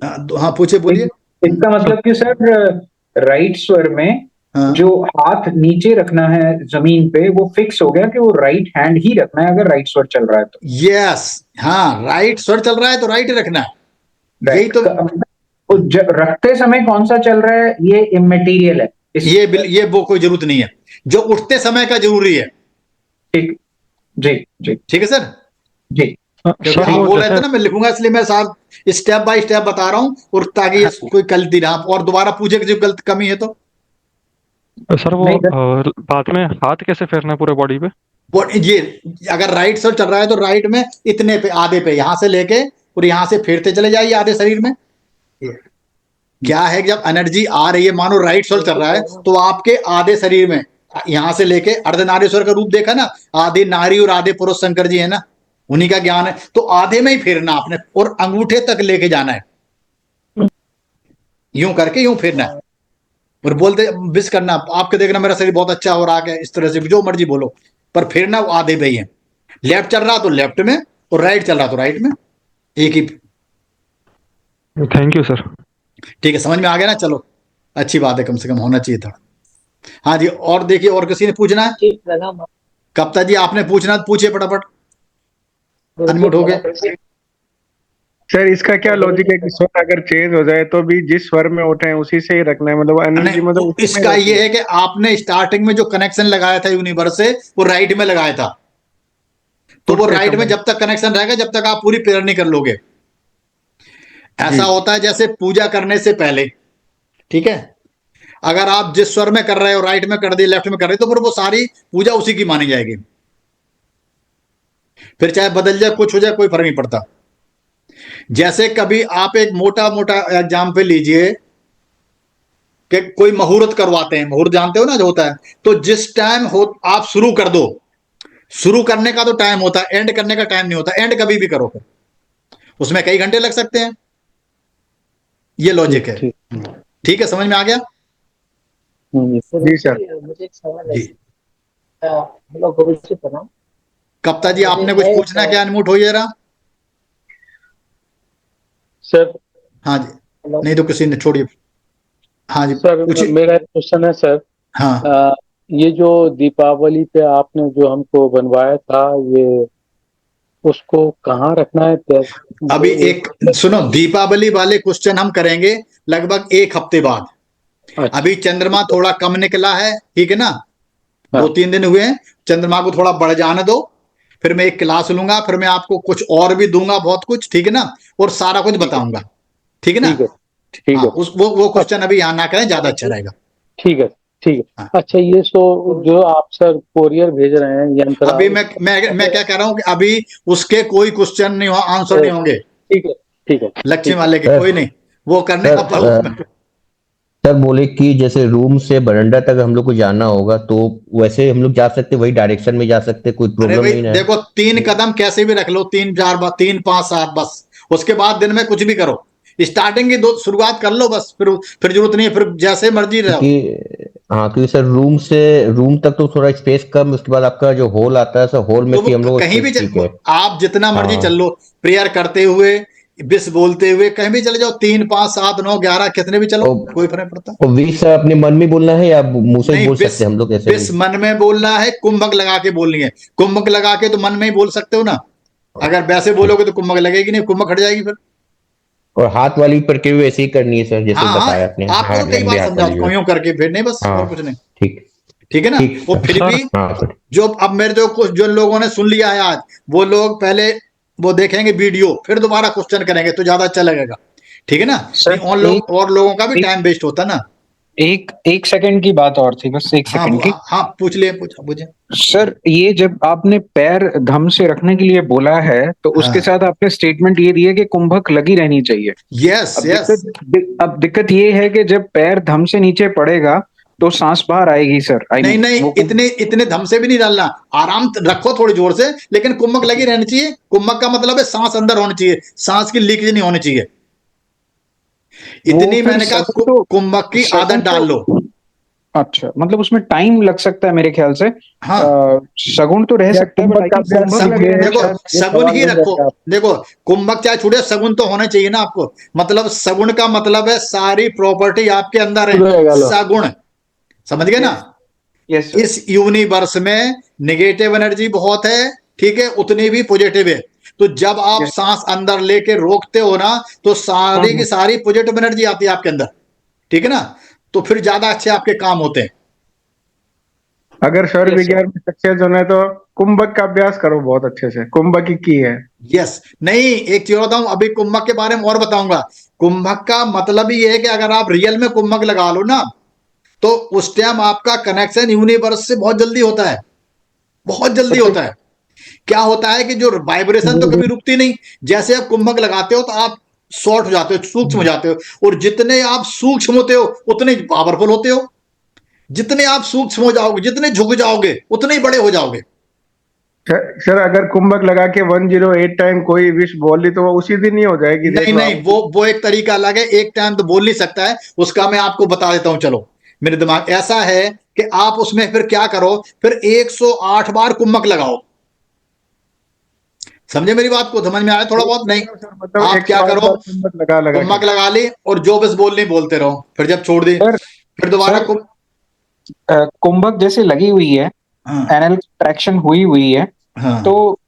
हाँ पूछिए, बोलिए। इसका मतलब कि सर राइट स्वर में हाँ। जो हाथ नीचे रखना है जमीन पे, वो फिक्स हो गया कि वो राइट हैंड ही रखना है अगर राइट स्वर चल रहा है तो। यस, हाँ, राइट स्वर चल रहा है तो राइट ही रखना है। यही तो रखते समय कौन सा चल रहा है ये इमटेरियल है। ये वो कोई जरूरत नहीं है, जो उठते समय का जरूरी है। ठीक, जी जी ठीक है सर जी। क्योंकि सर आप वो बोल रहे थे जैसे ना, मैं लिखूंगा, इसलिए मैं साथ स्टेप बाय स्टेप बता रहा हूं, और ताकि कोई गलती ना, और दोबारा पूछे कि जो गलत कमी है तो। सर वो नहीं सर, बाद में हाथ कैसे फेरना है पूरे बॉडी पे? वो ये, अगर राइट सर चल रहा है तो राइट में इतने पे, आधे पे, यहां से लेके और यहां से फेरते चले जाइए आधे शरीर में। क्या है कि जब एनर्जी आ रही है, मानो राइट स्वर चल रहा है, तो आपके आधे शरीर में, यहां से लेके अर्धनारीश्वर का रूप देखा ना, आधे नारी और आधे पुरुष शंकर जी है ना, उन्हीं का ज्ञान है, तो आधे में ही फेरना आपने, और अंगूठे तक लेके जाना है, यूं करके यूं फेरना है, और बोलते विश करना, आपके देखना मेरा शरीर बहुत अच्छा हो रहा है, इस तरह से जो मर्जी बोलो, पर फेरना वो आधे पे ही है। लेफ्ट चल रहा तो लेफ्ट में, और राइट चल रहा तो राइट में, एक ही। Thank you sir. ठीक है, समझ में आ गया ना? चलो, अच्छी बात है, कम से कम होना चाहिए था। हाँ जी, और देखिए, और किसी ने पूछना है? कप्ता जी आपने पूछना तो पूछिए फटाफट, अनम्यूट हो गए। सर इसका क्या लॉजिक है कि स्वर अगर चेंज हो जाए तो भी जिस स्वर में उठे हैं उसी से ही रखना है, मतलब एनर्जी नहीं, मतलब तो इसका ये है कि आपने स्टार्टिंग में जो कनेक्शन लगाया था यूनिवर्स से, वो राइट में लगाया था, तो वो राइट में जब तक कनेक्शन रहेगा, जब तक आप पूरी प्रेयर नहीं कर लोगे। ऐसा होता है जैसे पूजा करने से पहले, ठीक है, अगर आप जिस स्वर में कर रहे हो, राइट में कर दिए, लेफ्ट में कर रहे हो, तो फिर वो सारी पूजा उसी की मानी जाएगी। फिर चाहे बदल जाए, कुछ हो जाए, कोई फर्क नहीं पड़ता। जैसे कभी आप एक मोटा मोटा एग्जाम्पल लीजिए कि कोई मुहूर्त करवाते हैं, मुहूर्त जानते हो ना जो होता है, तो जिस टाइम हो आप शुरू कर दो, शुरू करने का तो टाइम होता है, एंड करने का टाइम नहीं होता। एंड कभी भी करो, फिर उसमें कई घंटे लग सकते हैं। ये लॉजिक है। ठीक है, समझ में आ गया? जी सर। मुझे एक सवाल है। जी, हेलो भविष्य प्रणाम। कप्ता जी आपने कुछ पूछना क्या? अनम्यूट हो जरा। सर। हाँ जी, नहीं तो किसी ने छोड़िए। हाँ जी, सर पूछिए। मेरा एक क्वेश्चन है सर। हाँ, ये जो दीपावली पे आपने जो हमको बनवाया था, ये उसको कहाँ रखना है? अभी एक सुनो, दीपावली वाले क्वेश्चन हम करेंगे लगभग 1 हफ्ते बाद। अच्छा। अभी चंद्रमा थोड़ा कम निकला है, ठीक है ना, 2-3 दिन हुए हैं, चंद्रमा को थोड़ा बढ़ जाने दो, फिर मैं एक क्लास लूंगा, फिर मैं आपको कुछ और भी दूंगा, बहुत कुछ, ठीक है ना, और सारा कुछ बताऊंगा, ठीक है ना? ठीक हाँ, है। वो क्वेश्चन अभी यहाँ ना करें, ज्यादा अच्छा रहेगा। ठीक है। हाँ। अच्छा, ये जो आप सर कोरियर भेज रहे हैं यंत्र, अभी मैं क्या कह रहा हूँ कि अभी उसके कोई क्वेश्चन नहीं हो, आंसर नहीं होंगे। ठीक है। लक्ष्य वाले के कोई नहीं, वो करने का सर बोले कि जैसे रूम से बरंडा तक हम लोग को जाना होगा, तो वैसे हम लोग जा सकते, वही डायरेक्शन में जा सकते, कोई अरे प्रॉब्लम भाई नहीं ना? देखो, 3 कदम कैसे भी रख लो, 3-4 बार, 3, 5, 7, बस। उसके बाद दिन में कुछ भी करो, स्टार्टिंग की शुरुआत कर लो बस, फिर जरूरत नहीं है, फिर जैसे मर्जी रहो। हाँ, क्योंकि सर रूम तक तो थोड़ा स्पेस कम, उसके बाद आपका जो हॉल आता है सर, हॉल में तो हम लोग कहीं भी ठीक है। आप जितना मर्जी हाँ। चल लो, प्रेयर करते हुए, बिस बोलते हुए, कहीं भी चले जाओ, 3, 5, 7, 9, 11, कितने भी चलो, कोई फर्क नहीं पड़ता। और विश अपने मन में बोलना है या मुंह से नहीं, बोल सकते हैं हम लोग ऐसे? बिस मन में बोलना है, कुंभक लगा के बोलनी है। कुंभक लगा के तो मन में ही बोल सकते हो ना, अगर वैसे बोलोगे तो कुंभक लगेगी नहीं, कुंभक हट जाएगी फिर। और हाथ वाली प्रक्रिया भी वैसे ही करनी है सर, जैसे हाँ बताया आपने? आपको तो कई बार समझाओ, यूं करके फिर नहीं, बस और कुछ नहीं। ठीक है ना? वो फिर भी हाँ सर। जो अब मेरे जो लोगों ने सुन लिया है आज, वो लोग पहले वो देखेंगे वीडियो, फिर दोबारा क्वेश्चन करेंगे तो ज्यादा अच्छा लगेगा, ठीक है ना। सर, नहीं, और लोगों का भी टाइम वेस्ट होता ना। एक सेकंड की बात और थी, बस एक हाँ सेकंड की। हाँ, पूछिए। सर, ये जब आपने पैर धम से रखने के लिए बोला है तो उसके हाँ, साथ आपने स्टेटमेंट ये दी है कि कुंभक लगी रहनी चाहिए। यस अब यस। अब दिक्कत ये है कि जब पैर धम से नीचे पड़ेगा तो सांस बाहर आएगी सर। नहीं नहीं, इतने धम से भी नहीं डालना, आराम रखो थोड़ी जोर से, लेकिन कुम्भक लगी रहनी चाहिए। कुम्भक का मतलब है सांस अंदर होनी चाहिए, सांस की लीकेज नहीं होनी चाहिए। इतनी मैंने कहा कुम्भक की आदत डाल लो। अच्छा, मतलब उसमें टाइम लग सकता है मेरे ख्याल से। हाँ, सगुन तो रह सकता है, बट आई थिंक कुंभक लगे रहना देखो शायद। सगुन ही रखो। देखो कुम्भक चाहे छूटे, सगुन तो होना चाहिए ना आपको। मतलब सगुन का मतलब है सारी प्रॉपर्टी आपके अंदर है, सगुण, समझ गए ना। यस इस यूनिवर्स में नेगेटिव एनर्जी बहुत है, ठीक है, उतनी भी पॉजिटिव है। तो जब आप सांस अंदर लेके रोकते हो ना, तो सारी की सारी पॉजिटिव एनर्जी आती है आपके अंदर, ठीक है ना। तो फिर ज्यादा अच्छे आपके काम होते हैं। अगर स्वर विज्ञान में सक्सेस होना है तो कुंभक का अभ्यास करो बहुत अच्छे से। कुंभक की है। यस, नहीं एक चीज बताऊं, अभी कुंभक के बारे में और बताऊंगा। कुंभक का मतलब ये है कि अगर आप रियल में कुंभक लगा लो ना, तो उस टाइम आपका कनेक्शन यूनिवर्स से बहुत जल्दी होता है, बहुत जल्दी होता है। क्या होता है कि जो वाइब्रेशन तो कभी रुकती नहीं, जैसे आप कुंभक लगाते हो तो आप शॉर्ट हो जाते हो, सूक्ष्म हो जाते हो, और जितने आप सूक्ष्म होते हो उतने पावरफुल होते हो। जितने आप सूक्ष्म हो जाओगे, जितने झुक जाओगे, उतने ही बड़े हो जाओगे। सर अगर कुंभक लगा के 108 टाइम कोई विश बोल ली तो वो उसी दिन ही हो जाएगी। नहीं नहीं, वो एक तरीका अलग है, एक टाइम तो बोल नहीं सकता है, उसका मैं आपको बता देता हूं। चलो, मेरे दिमाग ऐसा है कि आप उसमें फिर क्या करो, फिर 108 बार कुंभक लगाओ। समझे मेरी बात को, समझ में आया थोड़ा बहुत? नहीं, मतलब आप क्या करो, कुंभक लगा ली और जो बस बोलनी बोलते रहो, फिर जब छोड़ दी फिर दोबारा कुंभक जैसे लगी हुई है, एनल ट्रैक्शन हुई है, तो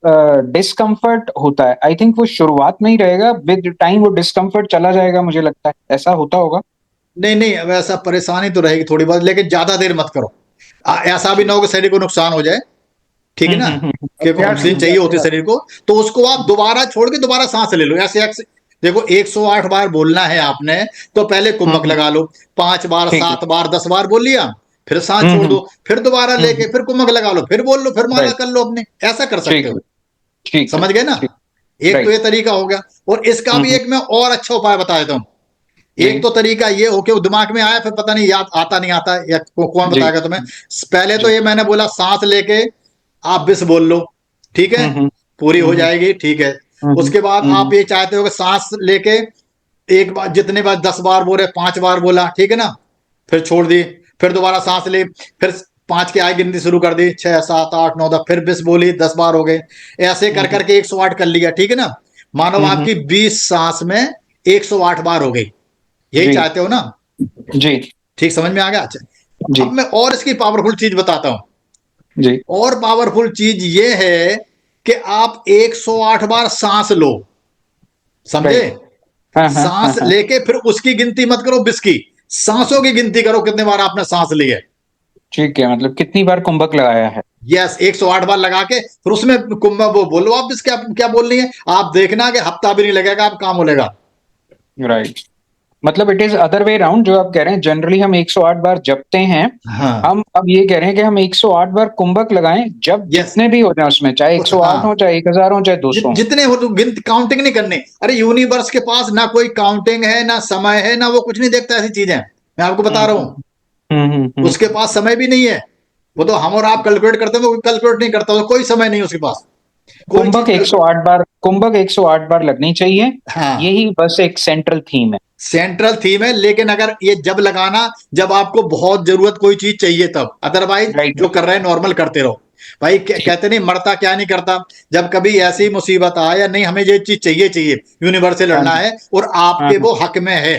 डिस्कम्फर्ट होता है। आई थिंक वो शुरुआत में ही रहेगा, विद टाइम वो डिस्कम्फर्ट चला जाएगा, मुझे लगता है ऐसा होता होगा। नहीं नहीं, अब ऐसा परेशानी तो रहेगी थोड़ी बहुत, लेकिन ज्यादा देर मत करो। ऐसा भी ना हो कि शरीर को नुकसान हो जाए, ठीक है ना, क्योंकि ऑक्सीजन चाहिए होती है शरीर को। तो उसको आप दोबारा छोड़ के दोबारा सांस ले लो, ऐसे देखो 108 बार बोलना है आपने, तो पहले कुंभक लगा लो, 5 बार 7 बार 10 बार बोल लिया, फिर सांस छोड़ दो, फिर दोबारा लेके फिर कुंभक लगा लो, फिर बोल लो, फिर माला कर लो अपने, ऐसा कर सकते हो। समझ गए ना। एक तो ये तरीका हो गया, और इसका भी एक मैं और अच्छा उपाय बता देता हूँ। एक तो तरीका ये हो कि वो दिमाग में आया, फिर पता नहीं याद आता नहीं आता, या कौन बताएगा तुम्हें। पहले तो ये मैंने बोला सांस लेके आप बिस बोल लो, ठीक है, पूरी हो जाएगी, ठीक है। उसके बाद आप ये चाहते हो कि सांस लेके एक बार, जितने बार 10 बार बोले, 5 बार बोला, ठीक है ना, फिर छोड़ दी, फिर दोबारा सांस ली, फिर 5 की आय गिनती शुरू कर दी, 6 7 8 9 10, फिर बिस बोली, 10 बार हो गए। ऐसे कर करके 108 कर लिया, ठीक है ना। मानो आपकी 20 सांस में 108 बार हो गई, यही चाहते हो ना जी? ठीक, समझ में आ गया। अच्छा, अब मैं और इसकी पावरफुल चीज बताता हूं जी। और पावरफुल चीज ये है कि आप 108 बार सांस लो, समझे। सांस लेके फिर उसकी गिनती मत करो, बिस की, सांसों की गिनती करो, कितने बार आपने सांस ली है। ठीक है, मतलब कितनी बार कुंभक लगाया है। यस, 108 बार लगा के फिर उसमें कुंभक वो बोलो आप, बिस क्या बोलनी है, आप देखना कि हफ्ता भी नहीं लगेगा, आप काम हो लेगा। राइट, मतलब it is other way round. जो आप कह रहे हैं जनरली हम 108 बार जपते हैं, हम अब ये कह रहे हैं कि हम 108 बार कुंभक लगाएं, जब जितने भी हो जाए उसमें, चाहे 108 हो, चाहे 1000 हो, चाहे 200 जितने हो, तो काउंटिंग नहीं करनी। अरे यूनिवर्स के पास ना कोई काउंटिंग है, ना समय है, ना वो कुछ नहीं देखता, ऐसी चीजें मैं आपको बता रहा हूँ। उसके पास समय भी नहीं है, वो तो हम और आप कैलकुलेट करते हैं, वो कैलकुलेट नहीं करता, तो कोई समय नहीं उसके पास। कुंभक 108 बार लगनी चाहिए। यही बस एक सेंट्रल थीम है, सेंट्रल थीम है। लेकिन अगर ये जब लगाना, जब आपको बहुत जरूरत कोई चीज चाहिए तब, अदरवाइज जो कर रहे हैं नॉर्मल करते रहो भाई। कहते नहीं मरता क्या नहीं करता। जब कभी ऐसी मुसीबत आए या नहीं, हमें ये चीज चाहिए, यूनिवर्स से लड़ना है और आपके वो हक में है।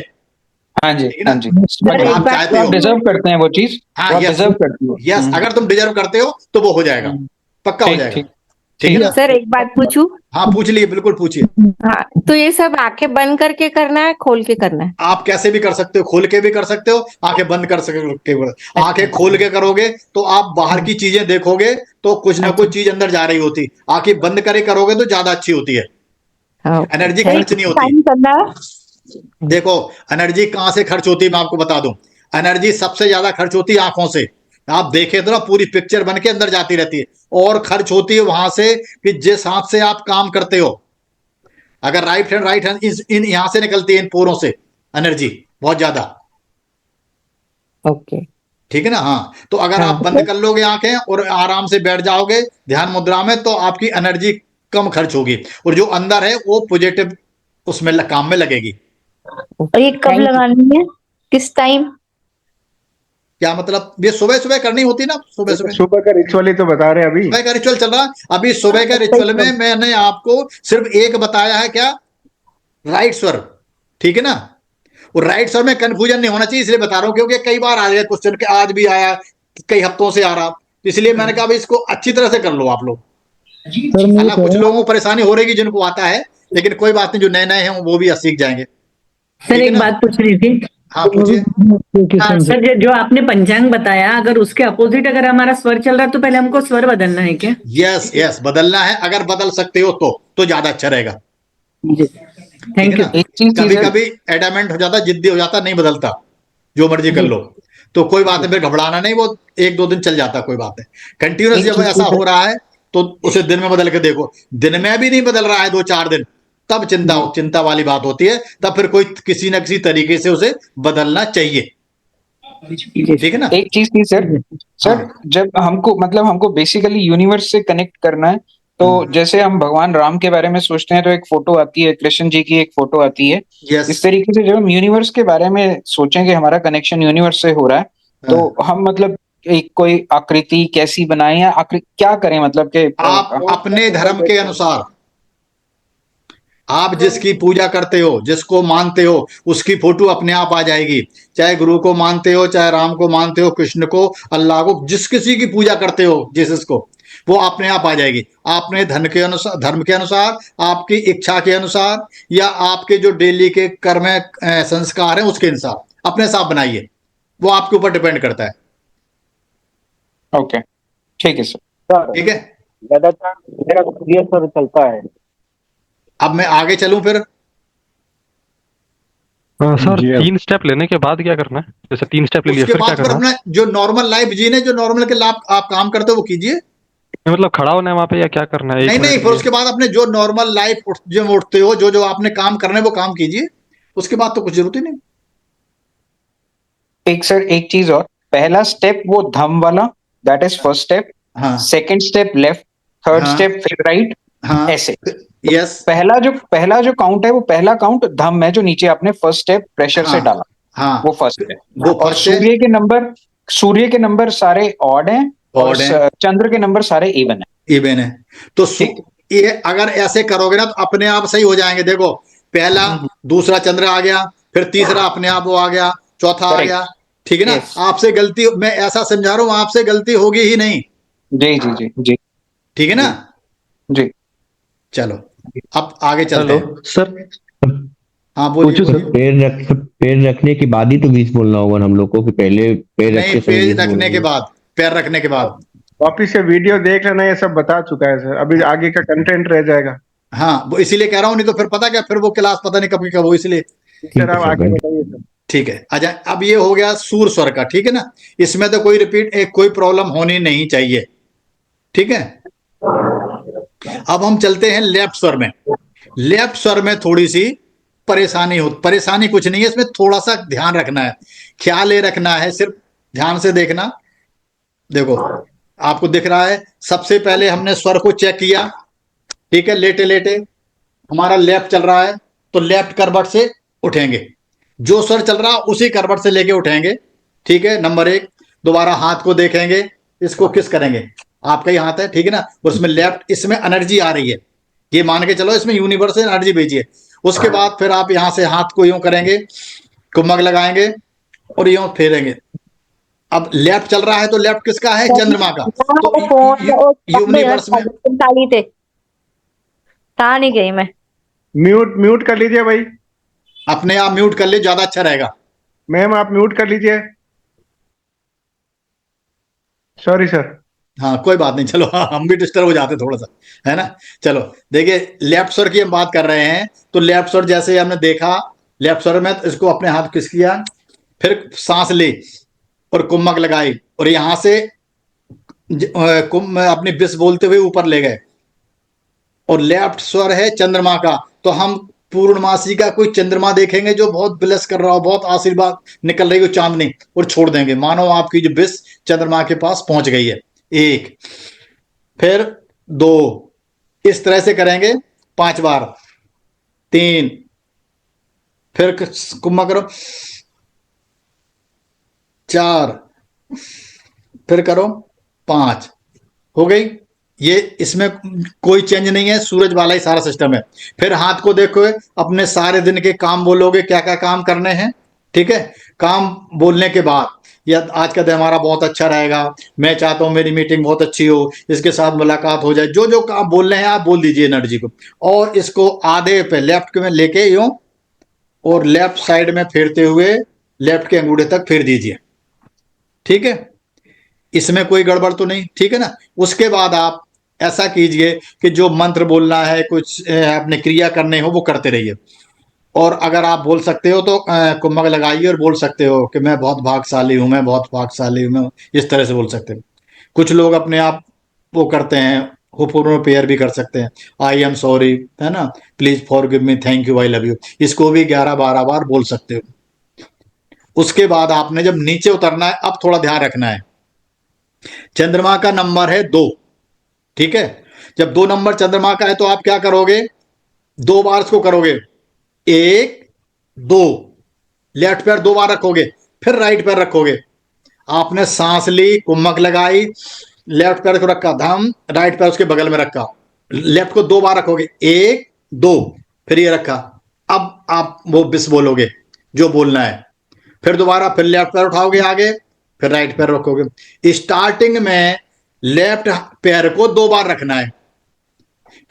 हाँ जी, हाँ जी, आप चाहते हो, डिजर्व करते हैं वो चीज। हाँ, डिजर्व करते हो। यस, अगर तुम डिजर्व करते हो तो वो हो जाएगा, पक्का हो जाएगा, ठीक है ना। सर एक बात पूछूं? हाँ पूछिए, बिल्कुल पूछिए। हाँ, तो ये सब आंखें बंद करके करना है, खोल के करना है? आप कैसे भी कर सकते हो, खोल के भी कर सकते हो, आंखें बंद कर सकते हो। आंखें खोल के करोगे तो आप बाहर की चीजें देखोगे तो कुछ ना कुछ चीज अंदर जा रही होती, आंखें बंद करे करोगे तो ज्यादा अच्छी होती है। एनर्जी Thank खर्च नहीं होती। टाइम करना है। देखो एनर्जी कहां से खर्च होती है मैं आपको बता दूं। एनर्जी सबसे ज्यादा खर्च होती है आंखों से। आप देखें तो ना पूरी पिक्चर बन के अंदर जाती रहती है, और खर्च होती है वहां से कि जिस हाथ से आप काम करते हो। अगर राइट हैंड इन यहां से निकलती है, इन पोरों से एनर्जी बहुत ज्यादा। ओके। ठीक है ना। हाँ, तो अगर हाँ। आप बंद कर लोगे आंखें और आराम से बैठ जाओगे ध्यान मुद्रा में, तो आपकी एनर्जी कम खर्च होगी, और जो अंदर है वो पॉजिटिव उसमें काम में लगेगी। और ये कब Thank you. लगानी है, किस टाइम? क्या मतलब? ये सुबह सुबह करनी होती ना, सुबह सुबह। सुबह का रिचुअल ही तो बता रहे हैं अभी। सुबह का रिचुअल चल रहा है अभी। सुबह के रिचुअल में मैंने आपको सिर्फ एक बताया है, क्या? राइट स्वर। ठीक है ना। और राइट स्वर में कंफ्यूजन नहीं होना चाहिए, इसलिए बता रहा हूं क्योंकि कई बार आ गया क्वेश्चन के, आज भी आया, कई हफ्तों से आ रहा, इसलिए मैंने कहा भाई इसको अच्छी तरह से कर लो आप लोग। हालांकि कुछ लोगों को परेशानी हो रहेगी जिनको आता है, लेकिन कोई बात नहीं, जो नए नए हैं वो भी सीख जाएंगे। सर एक बात पूछ रही थी। हाँ पूछिए। हाँ सर, जो आपने पंचांग बताया, अगर उसके अपोजिट अगर हमारा स्वर चल रहा है तो पहले हमको स्वर बदलना है क्या? यस यस, बदलना है। अगर बदल सकते हो तो ज्यादा अच्छा रहेगा। Thank you. कभी कभी एडामेंट हो जाता, जिद्दी हो जाता, नहीं बदलता, जो मर्जी कर लो, तो कोई बात नहीं, फिर घबराना नहीं, वो एक दो दिन चल जाता, कोई बात नहीं। कंटिन्यूस जब ऐसा हो रहा है तो उसे दिन में बदल के देखो। दिन में भी नहीं बदल रहा है 2-4 दिन, तब चिंता वाली बात होती है, तब फिर कोई किसी न किसी तरीके से उसे बदलना चाहिए। ठीक है ना। एक चीज थी सर, जब हमको बेसिकली यूनिवर्स से कनेक्ट करना है, तो जैसे हम भगवान राम के बारे में सोचते हैं तो एक फोटो आती है, कृष्ण जी की एक फोटो आती है। इस तरीके से जब हम यूनिवर्स के बारे में सोचेंगे, हमारा कनेक्शन यूनिवर्स से हो रहा है, तो हम एक कोई आकृति कैसी बनाए या क्या करें, मतलब कि आप अपने धर्म के अनुसार, आप जिसकी पूजा करते हो, जिसको मानते हो, उसकी फोटो अपने आप आ जाएगी। चाहे गुरु को मानते हो, चाहे राम को मानते हो, कृष्ण को, अल्लाह को, जिस किसी की पूजा करते हो, जीसस को, वो अपने आप आ जाएगी। आपने धर्म के अनुसार, आपकी इच्छा के अनुसार, या आपके जो डेली के कर्म संस्कार हैं उसके अनुसार अपने साथ बनाइए, वो आपके ऊपर डिपेंड करता है। ओके, ठीक है सर। ठीक है, ज्यादातर मेरा ये स्वर चलता है। अब मैं आगे चलूं फिर। सर 3 स्टेप लेने के बाद क्या करना है? जैसे 3 स्टेप ले लिया, उसके फिर क्या बाद फिर करना है? अपना जो नॉर्मल लाइफ जीने, जो नॉर्मल के लाभ आप काम करते हो वो कीजिए। मतलब खड़ा होना है वहां पे या क्या करना है? नहीं, फिर उसके बाद अपने जो नॉर्मल लाइफ जो उठते हो, जो आपने काम करने वो काम कीजिए, उसके बाद तो कुछ जरूरत ही नहीं। एक चीज और, पहला स्टेप वो धम वाला, that is first step. Second step left, third step फिर राइट, ऐसे। यस। पहला जो काउंट है, वो पहला काउंट धम है, जो नीचे आपने फर्स्ट स्टेप प्रेशर से डाला, वो फर्स्ट है। और सूर्य के नंबर सारे ऑड हैं, और चंद्र के नंबर सारे इवन है। तो ये अगर ऐसे करोगे ना तो अपने आप सही हो जाएंगे। देखो, पहला दूसरा चंद्र आ गया, फिर तीसरा अपने आप वो आ गया, चौथा आ गया। ठीक है ना। आपसे गलती, मैं ऐसा समझा रहा हूं, आपसे गलती होगी ही नहीं। जी जी जी जी। ठीक है ना जी। चलो अब आगे चलते हैं सर। हाँ बोलिए। पैर रखने के बाद ही तो 20 बोलना होगा हम लोग को, कि पहले पैर नहीं, पैर रखने के बाद, पैर रखने के बाद। वापिस से वीडियो देख लेना, ये सब बता चुका है सर, अभी आगे का कंटेंट रह जाएगा। हाँ, वो इसीलिए कह रहा हूँ, नहीं तो फिर पता क्या, फिर वो क्लास पता नहीं कब की कब हो, इसलिए। सर आप आगे बताइए सर। ठीक है, अच्छा अब ये हो गया सूर स्वर का। ठीक है ना। इसमें तो कोई कोई प्रॉब्लम होनी नहीं चाहिए। ठीक है। अब हम चलते हैं लेफ्ट स्वर में। लेफ्ट स्वर में थोड़ी सी परेशानी कुछ नहीं है, इसमें थोड़ा सा ध्यान रखना है, ख्याल ये रखना है, सिर्फ ध्यान से देखना। देखो आपको दिख रहा है, सबसे पहले हमने स्वर को चेक किया। ठीक है, लेटे लेटे हमारा लेफ्ट चल रहा है, तो लेफ्ट करवट से उठेंगे, जो स्वर चल रहा है उसी करवट से लेके उठेंगे। ठीक है, नंबर 1। दोबारा हाथ को देखेंगे, इसको किस करेंगे, आपका ही हाथ है। ठीक है ना। उसमें लेफ्ट, इसमें एनर्जी आ रही है, ये मान के चलो, इसमें यूनिवर्स से एनर्जी भेजिए। उसके बाद फिर आप यहां से हाथ को यूं करेंगे, कुमक लगाएंगे और यूं फेरेंगे। अब लेफ्ट चल रहा है तो लेफ्ट किसका है? चंद्रमा का। तो यूनिवर्स में कहा नहीं गई मैं। म्यूट कर लीजिए भाई, अपने आप म्यूट कर ले, ज्यादा अच्छा रहेगा। मैम आप म्यूट कर लीजिए। Sorry sir. हाँ कोई बात नहीं, चलो हाँ, हम भी डिस्टर्ब हो जाते थोड़ा सा, है ना। चलो देखिए, लेफ्ट स्वर की हम बात कर रहे हैं, तो लेफ्ट स्वर जैसे हमने देखा, लेफ्ट स्वर में तो इसको अपने हाथ किस किया, फिर सांस ली और कुम्मक लगाई, और यहां से अपनी बिस बोलते हुए ऊपर ले गए। और लेफ्ट स्वर है चंद्रमा का, तो हम पूर्णमासी का कोई चंद्रमा देखेंगे जो बहुत ब्लेस कर रहा हो, बहुत आशीर्वाद निकल रही हो चांदनी, और छोड़ देंगे, मानो आपकी जो बिस चंद्रमा के पास पहुंच गई है। एक, फिर दो, इस तरह से करेंगे 5 बार। 3, फिर कुम्मा करो। 4, फिर करो 5, हो गई। ये इसमें कोई चेंज नहीं है, सूरज वाला ही सारा सिस्टम है। फिर हाथ को देखो, अपने सारे दिन के काम बोलोगे, क्या क्या काम करने हैं, ठीक है। काम बोलने के बाद, या आज का दिन हमारा बहुत अच्छा रहेगा, मैं चाहता हूं मेरी मीटिंग बहुत अच्छी हो, इसके साथ मुलाकात हो जाए, जो जो काम बोलने हैं आप बोल दीजिए एनर्जी को, और इसको आधे पे लेफ्ट में लेके यूं, और लेफ्ट साइड में फेरते हुए लेफ्ट के अंगूठे तक फेर दीजिए, ठीक है। इसमें कोई गड़बड़ तो नहीं, ठीक है ना। उसके बाद आप ऐसा कीजिए कि जो मंत्र बोलना है, कुछ अपने क्रिया करने हो, वो करते रहिए। और अगर आप बोल सकते हो तो कुम्मक लगाइए और बोल सकते हो कि मैं बहुत भाग्यशाली हूं, मैं बहुत भाग्यशाली हूं, इस तरह से बोल सकते हो। कुछ लोग अपने आप वो करते हैं, पूर्ण प्रेयर भी कर सकते हैं, आई एम सॉरी, है ना, please forgive me, thank you, I love you, इसको भी 11-12 बार बोल सकते हो। उसके बाद आपने जब नीचे उतरना है, अब थोड़ा ध्यान रखना है, चंद्रमा का नंबर है 2, ठीक है। जब 2 नंबर चंद्रमा का है तो आप क्या करोगे, 2 बार इसको करोगे, 1 2, लेफ्ट पैर 2 बार रखोगे, फिर राइट पैर रखोगे। आपने सांस ली, कुम्मक लगाई, लेफ्ट पैर को रखा धम, राइट पैर उसके बगल में रखा, लेफ्ट को 2 बार रखोगे, 1 2, फिर ये रखा। अब आप वो बिस बोलोगे जो बोलना है, फिर दोबारा, फिर लेफ्ट पैर उठाओगे आगे, फिर राइट पैर रखोगे। स्टार्टिंग में लेफ्ट पैर को 2 बार रखना है,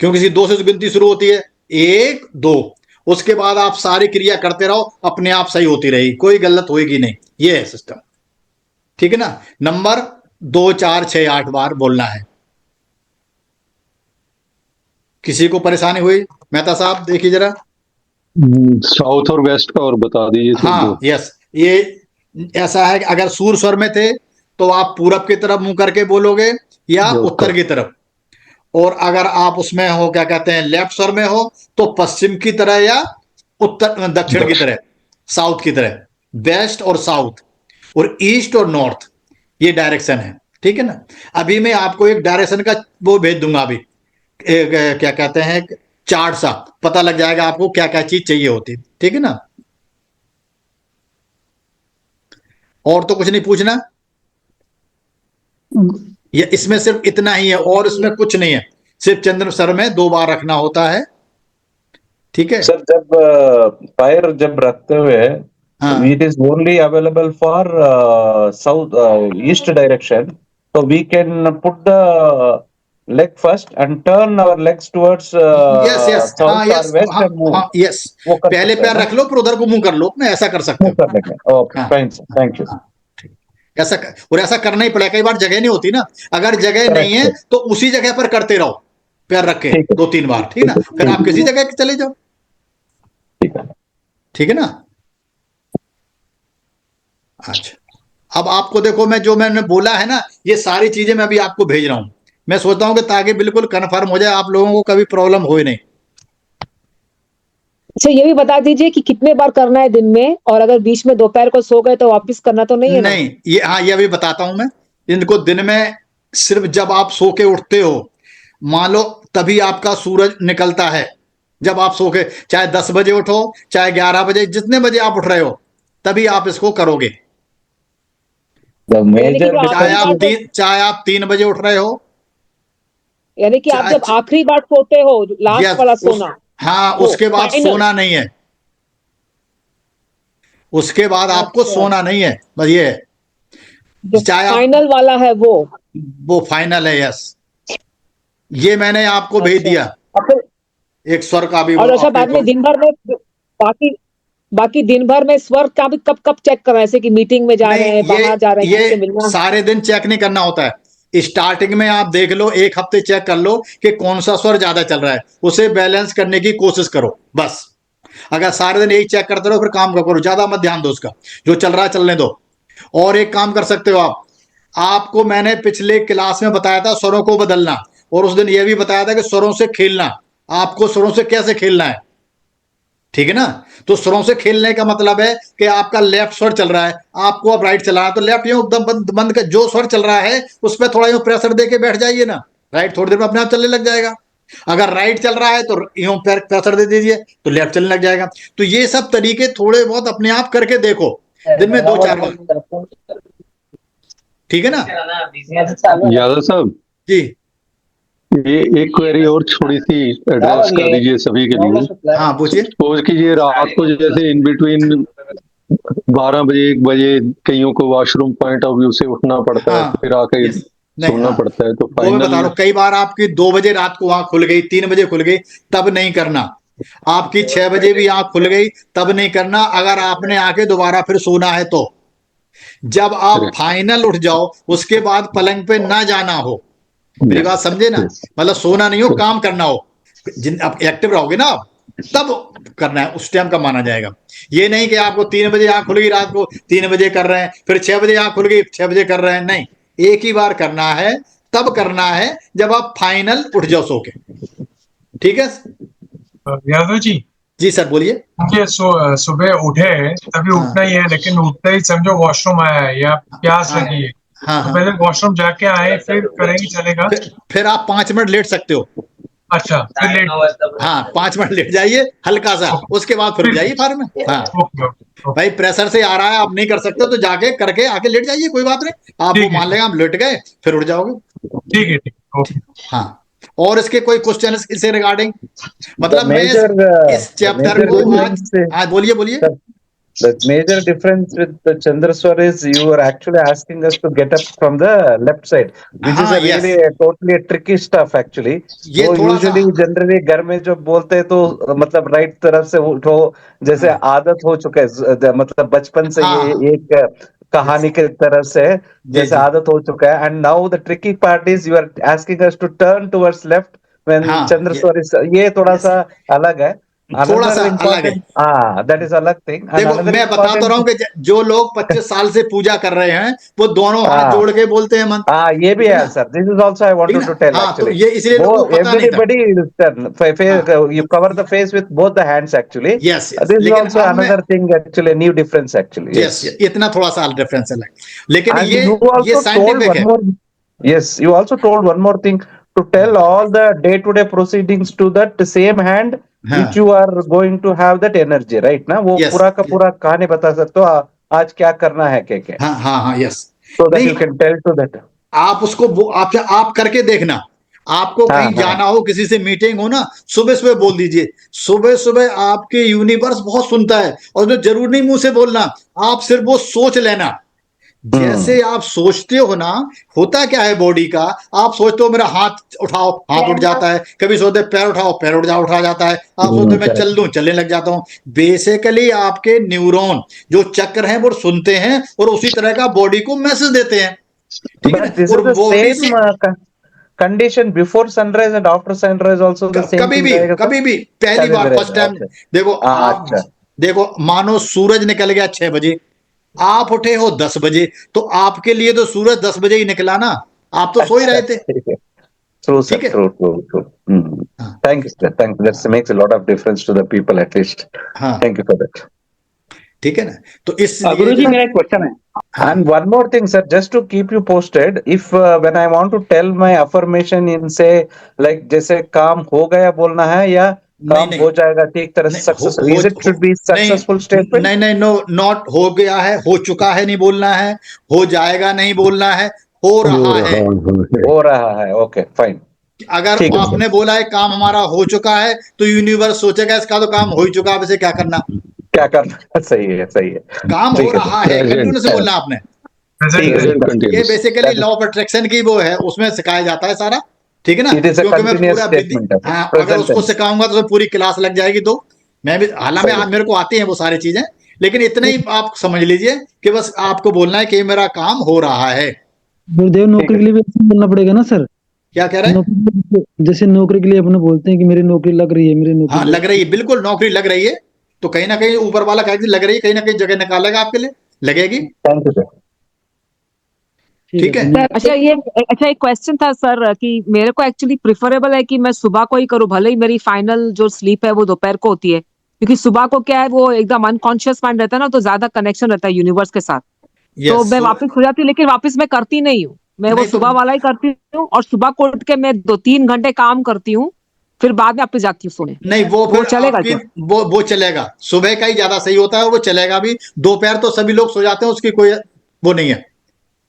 क्योंकि इसी 2 से गिनती शुरू होती है, 1 2। उसके बाद आप सारी क्रिया करते रहो, अपने आप सही होती रहेगी, कोई गलत होएगी नहीं। ये है सिस्टम, ठीक है ना। नंबर 2 4 6 8 बार बोलना है। किसी को परेशानी हुई? मेहता साहब देखिए जरा। साउथ और वेस्ट का और बता दीजिए। हाँ यस, ये ऐसा है कि अगर सूर स्वर में थे तो आप पूरब की तरफ मुंह करके बोलोगे या उत्तर की तरफ, और अगर आप उसमें हो, क्या कहते हैं, लेफ्ट स्वर में हो, तो पश्चिम की तरह या उत्तर दक्षिण की तरह, साउथ की तरह, वेस्ट और साउथ, और ईस्ट और नॉर्थ, ये डायरेक्शन है, ठीक है ना। अभी मैं आपको एक डायरेक्शन का वो भेज दूंगा, अभी क्या कहते हैं, चार्ट सा, पता लग जाएगा आपको क्या क्या चीज चाहिए होती, ठीक है ना। और तो कुछ नहीं पूछना, ये इसमें सिर्फ इतना ही है, और इसमें कुछ नहीं है, सिर्फ चंद्र सर में 2 बार रखना होता है, ठीक है सर। जब फायर जब रखते हुए, it is only available for south east direction, तो we can put the leg first and turn our legs towards yes yes south or west and move. yes, पहले पैर रख लो, फिर उधर को मुंह कर लो, अपने ऐसा कर सकते हो। Okay fine sir, thank you. ऐसा और ऐसा करना ही पड़ेगा, कई बार जगह नहीं होती ना, अगर जगह नहीं है तो उसी जगह पर करते रहो, पैर रख के 2-3 बार, ठीक है ना, फिर आप किसी जगह चले जाओ, ठीक है ना। अच्छा, अब आपको देखो, मैं जो मैंने बोला है ना, ये सारी चीजें मैं अभी आपको भेज रहा हूं, मैं सोचता हूं कि ताकि बिल्कुल कन्फर्म हो जाए, आप लोगों को कभी प्रॉब्लम हो ही नहीं। अच्छा, ये भी बता दीजिए कि कितने बार करना है दिन में, और अगर बीच में दोपहर को सो गए तो वापस करना तो नहीं है? नहीं, ये हाँ, ये अभी बताता हूं मैं। इनको दिन में सिर्फ जब आप सो के उठते हो, मान लो तभी आपका सूरज निकलता है, जब आप सो के, चाहे 10 बजे उठो, चाहे 11 बजे, जितने बजे आप उठ रहे हो, तभी आप इसको करोगे। चाहे आप 3 बजे उठ रहे हो, यानी कि आप जब आखिरी बार सोते हो, लास्ट वाला सोना, हाँ, उसके बाद सोना नहीं है, उसके बाद आपको सोना नहीं है, बस ये है। चाहे फाइनल वाला है वो फाइनल है, यस। ये मैंने आपको भेज दिया, एक स्वर का भी। और अच्छा, बाद में दिन भर में बाकी दिन भर में स्वर का भी कब चेक करना है, जैसे कि मीटिंग में जा रहे हैं, बाहर जा रहे हैं, ये सारे दिन चेक नहीं करना होता है, स्टार्टिंग में आप देख लो, एक हफ्ते चेक कर लो कि कौन सा स्वर ज्यादा चल रहा है, उसे बैलेंस करने की कोशिश करो बस। अगर सारे दिन यही चेक करते रहो फिर काम करो, ज्यादा मत ध्यान दो उसका, जो चल रहा है चलने दो। और एक काम कर सकते हो आप, आपको मैंने पिछले क्लास में बताया था स्वरों को बदलना, और उस दिन यह भी बताया था कि स्वरों से खेलना, आपको स्वरों से कैसे खेलना है, ठीक है ना। तो स्वरों से खेलने का मतलब है कि आपका लेफ्ट स्वर चल रहा है, आपको अब राइट चला है, तो लेफ्ट यूं एकदम बंद बंद कर, जो स्वर चल रहा है उस पर थोड़ा यूं प्रेशर देके बैठ जाइए ना, राइट थोड़ी देर में अपने आप चलने लग जाएगा। अगर राइट चल रहा है तो यूं प्रेशर दे दीजिए तो लेफ्ट चलने लग जाएगा। तो ये सब तरीके थोड़े बहुत अपने आप करके देखो, दिन में 2-4 बार, ठीक है ना। यादव साहब जी, ये एक क्वेरी और छोटी सी एड्रेस कर दीजिए सभी के लिए। हाँ पूछिए। सपोज कीजिए रात को जैसे इन बिटवीन 12 बजे 1 बजे कईयों को वॉशरूम पॉइंट ऑफ व्यू से उठना पड़ता है, फिर आके सोना पड़ता है, तो वो मैं बता रहा हूँ, कई बार आपकी 2 बजे रात को आंख खुल गई, 3 बजे खुल गई, तब नहीं करना। आपकी 6 बजे भी आंख खुल गई तब नहीं करना, अगर आपने आके दोबारा फिर सोना है तो। जब आप फाइनल उठ जाओ उसके बाद पलंग पे ना जाना हो, मेरी बात समझे ना, मतलब सोना नहीं हो, काम करना हो, जिन आप एक्टिव रहोगे ना आप, तब करना है, उस टाइम का माना जाएगा। ये नहीं कि आपको 3 बजे आंख खुल गई रात को 3 बजे कर रहे हैं, फिर 6 बजे आंख खुल गई 6 बजे कर रहे हैं, नहीं, एक ही बार करना है, तब करना है जब आप फाइनल उठ जाओ सो के, ठीक है। यादव जी, जी सर बोलिए। ये सुबह उठे तभी उठना ही है, लेकिन उठते ही समझो वॉशरूम आया है या प्यास लगी है, तो पहले वॉशरूम जाके आए फिर करेंगे, चलेगा? फिर आप 5 मिनट लेट सकते हो। अच्छा, फिर लेट, हाँ 5 मिनट लेट जाइए हल्का सा, उसके बाद फिर जाइए फार्म में। हाँ भाई प्रेशर से आ रहा है, आप नहीं कर सकते तो जाके करके आके लेट जाइए, कोई बात नहीं, आपको मान लेगा आप लेट गए फिर उठ जाओगे। ठीक है, ठीक। हाँ, और इसके कोई क्वेश्चन इससे रिगार्डिंग, मतलब मैं इस चैप्टर को आज, हाँ बोलिए बोलिए। The major difference with the Chandraswar is you are actually asking us to get up from the left side, which is a really totally tricky stuff actually. ये usually generally घर में जो बोलते हैं तो मतलब राइट तरफ से उठो, जैसे आदत हो चुका है, मतलब बचपन से ये एक कहानी के तरफ से जैसे आदत हो चुका है। And now the tricky part is you are asking us to turn towards left when Chandraswar is, ये थोड़ा सा अलग है, थोड़ा सा अलग है। that is अलग थिंग। देखो मैं बता तो रहा हूँ कि जो लोग 25 साल से पूजा कर रहे हैं वो दोनों हाथ जोड़ के बोलते हैं मंत्र। ये भी है sir, this is also I wanted to tell actually. तो ये इसलिए लोगों को पता नहीं था। Everybody you cover the face with both the hands actually. Yes, this is also another thing actually, new difference actually. Yes, इतना थोड़ा सा डिफरेंस है, लेकिन ये साइंटिफिक है। Yes, you also told one more thing, to tell all the day-to-day proceedings to that same hand which you are going to have that energy, right? ना वो पूरा का पूरा कहानी बता सकते हो आज क्या करना है क्या? हाँ yes. So that you can tell to that. आप उसको आप करके देखना, आपको कहीं जाना हो, किसी से मीटिंग हो ना, सुबह सुबह बोल दीजिए। सुबह सुबह आपके यूनिवर्स बहुत सुनता है, और जो जरूर नहीं मुंह से बोलना, आप सिर्फ वो सोच लेना। जैसे आप सोचते हो ना, होता क्या है बॉडी का, आप सोचते हो मेरा हाथ उठाओ, हाथ उठ जाता है, कभी सोचते पैर उठाओ, पैर उठा जाता है, आप सोचते मैं चल दूं, चलने लग जाता हूं। बेसिकली आपके न्यूरॉन जो चक्र हैं वो सुनते हैं और उसी तरह का बॉडी को मैसेज देते हैं, ठीक है। Condition before sunrise and after sunrise also the same, कभी भी पहली बार फर्स्ट टाइम देखो आप देखो, मानो सूरज निकल गया 6 बजे, आप उठे हो 10 बजे, तो आपके लिए तो सूरज 10 बजे ही निकला ना, आप तो सो ही रहे थे। ठीक है, thank you, that makes a lot of difference to the people at least. Thank you for that. ठीक है ना, तो इस गुरुजी मेरा एक क्वेश्चन है। And one more thing sir, just to keep you posted, if when I want to tell my affirmation in say like जैसे काम हो गया बोलना है या काम हो जाएगा ठीक तरह से successful, is it should be successful statement? नहीं, नो, नॉट हो गया है, हो चुका है नहीं बोलना है, हो जाएगा नहीं बोलना है, हो रहा है। Okay fine. अगर आपने बोला है काम हमारा हो चुका है तो यूनिवर्स सोचेगा इसका तो काम हो ही चुका है, इसे क्या करना। सही है काम हो रहा है, कंटिन्यूअस बोलना आपने। ये बेसिकली लॉ ऑफ अट्रैक्शन की वो है, उसमें सिखाया जाता है सारा, ठीक है ना। क्योंकि मैं पूरा अगर उसको सिखाऊंगा तो पूरी क्लास लग जाएगी, तो मैं भी हालांकि मेरे को आती हैं वो सारी चीजें, लेकिन इतना ही आप समझ लीजिए कि बस आपको बोलना है कि मेरा काम हो रहा है, गुरुदेव नौकरी के लिए भी ऐसे बोलना पड़ेगा ना सर? क्या कह रहे हैं? जैसे नौकरी के लिए अपने बोलते हैं कि मेरी नौकरी लग रही है, मेरी नौकरी हाँ लग रही है, बिल्कुल नौकरी लग रही है, तो कहीं ना कहीं ऊपर वाला कहेगा लग रही है, कहीं ना कहीं जगह निकालेगा आपके लिए, लगेगी। Thank you sir. ठीक है। अच्छा एक क्वेश्चन था सर कि मेरे को एक्चुअली प्रिफरेबल है कि मैं सुबह को ही करूँ, भले ही मेरी फाइनल जो स्लीप है वो दोपहर को होती है, क्योंकि सुबह को क्या है वो एकदम अनकॉन्शियस माइंड रहता है ना, तो ज्यादा कनेक्शन रहता है यूनिवर्स के साथ। तो मैं वापस हो जाती हूँ, लेकिन वापस मैं करती नहीं हूँ, मैं वो सुबह वाला ही करती हूँ, और सुबह को उठ के मैं 2-3 घंटे काम करती हूँ, फिर बाद में वापस जाती हूँ सोने। नहीं वो फिर चलेगा आपकी क्या? वो चलेगा, सुबह का ही ज्यादा सही होता है, और वो चलेगा भी। दोपहर तो सभी लोग सो जाते हैं, उसकी कोई वो नहीं है,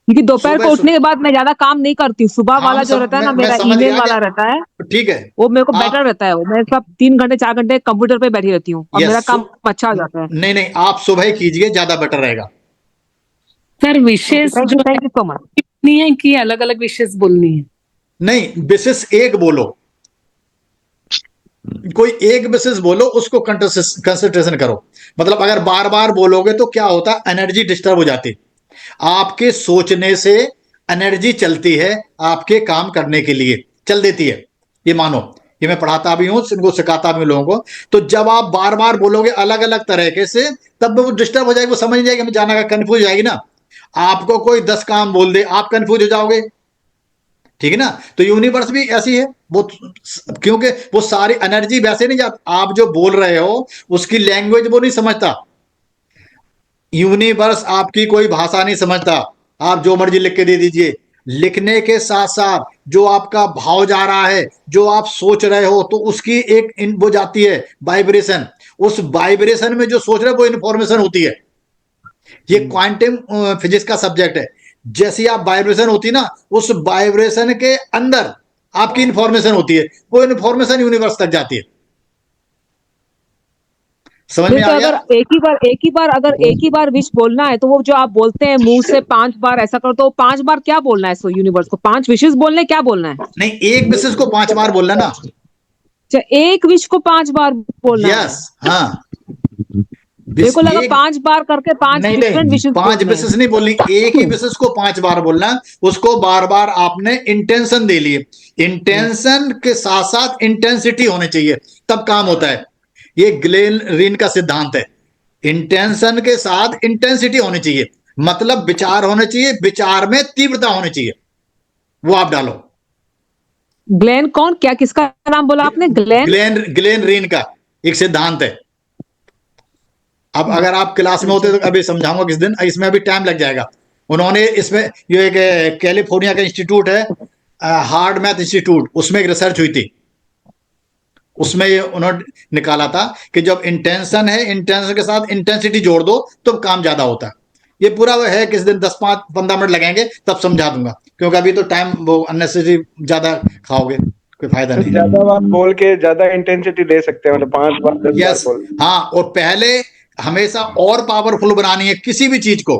क्योंकि दोपहर को उठने के बाद मैं ज्यादा काम नहीं करती हूँ। सुबह वाला जो रहता है ना, मेरा ईमेल वाला रहता है, ठीक है, वो मेरे को बेटर रहता है। वो मैं सब 3 घंटे 4 घंटे कंप्यूटर पे बैठी रहती हूँ, और मेरा काम अच्छा हो जाता है। नहीं नहीं, आप सुबह कीजिए, ज्यादा बेटर रहेगा। सर विशेष जो थैंक यू सो मच। नहीं है कि अलग अलग विशेष बोलनी है? नहीं, विशेष एक बोलो, कोई एक विशेष बोलो, उसको कंसंट्रेशन करो। मतलब अगर बार बार बोलोगे तो क्या होता है, एनर्जी डिस्टर्ब हो जाती, आपके सोचने से एनर्जी चलती है, आपके काम करने के लिए चल देती है। ये मानो, ये मैं पढ़ाता भी हूं, इनको सिखाता भी हूं लोगों को। तो जब आप बार बार बोलोगे अलग अलग तरीके से, तब वो डिस्टर्ब हो जाएगी, वो समझ नहीं जाएगी, हमें जाना का कंफ्यूज हो जाएगी ना। आपको कोई 10 काम बोल दे, आप कंफ्यूज हो जाओगे, ठीक है ना। तो यूनिवर्स भी ऐसी है, वो क्योंकि वो सारी एनर्जी वैसे नहीं जाती, आप जो बोल रहे हो उसकी लैंग्वेज वो नहीं समझता। यूनिवर्स आपकी कोई भाषा नहीं समझता, आप जो मर्जी लिख के दे दीजिए। लिखने के साथ साथ जो आपका भाव जा रहा है, जो आप सोच रहे हो, तो उसकी एक वो जाती है वाइब्रेशन, उस वाइब्रेशन में जो सोच रहे हो वो इन्फॉर्मेशन होती है। ये क्वांटम फिजिक्स का सब्जेक्ट है। जैसी आप वाइब्रेशन होती है ना, उस वाइब्रेशन के अंदर आपकी इंफॉर्मेशन होती है, वो इंफॉर्मेशन यूनिवर्स तक जाती है। समझ में आ गया? अगर एक ही बार विश बोलना है, तो वो जो आप बोलते हैं मुंह से 5 बार ऐसा करो, तो 5 बार क्या बोलना है? सो यूनिवर्स को 5 विशेष बोलने, क्या बोलना है? नहीं, एक विशेष को 5 बार बोलना ना। अच्छा, एक विश को 5 बार बोलना है? यस, हाँ। देखो लगा 5 बार करके 5 डिफरेंट विशेष, 5 विशेष नहीं बोलनी, एक ही विशेष को 5 बार बोलना। उसको बार बार आपने इंटेंशन दे लिए, इंटेंशन के साथ साथ इंटेंसिटी होनी चाहिए, तब काम होता है। ये ग्लेन रीन का सिद्धांत है, इंटेंशन के साथ इंटेंसिटी होनी चाहिए, मतलब विचार होने चाहिए, विचार में तीव्रता होनी चाहिए, वो आप डालो। ग्लेन कौन, क्या, किसका नाम बोला आपने? ग्लेन रीन का एक सिद्धांत है। अब अगर आप क्लास में होते तो अभी समझाऊंगा किस दिन, इसमें अभी टाइम लग जाएगा। उन्होंने इसमें, ये एक कैलिफोर्निया का इंस्टीट्यूट है, हार्ड मैथ इंस्टीट्यूट, उसमें एक रिसर्च हुई थी, उसमें ये उन्होंने निकाला था कि जब इंटेंशन है, इंटेंशन के साथ इंटेंसिटी जोड़ दो तो काम ज्यादा होता है। ये पूरा वो है, किस दिन 10-15 मिनट लगेंगे, तब समझा दूंगा, क्योंकि अभी तो टाइम वो अननेसेसरी ज्यादा खाओगे, कोई फायदा नहीं। ज्यादा बार बोल के ज्यादा इंटेंसिटी दे सकते हैं, मतलब 5 बार 10 यस, बार बोल। हाँ। और पहले हमेशा और पावरफुल बनानी है किसी भी चीज को।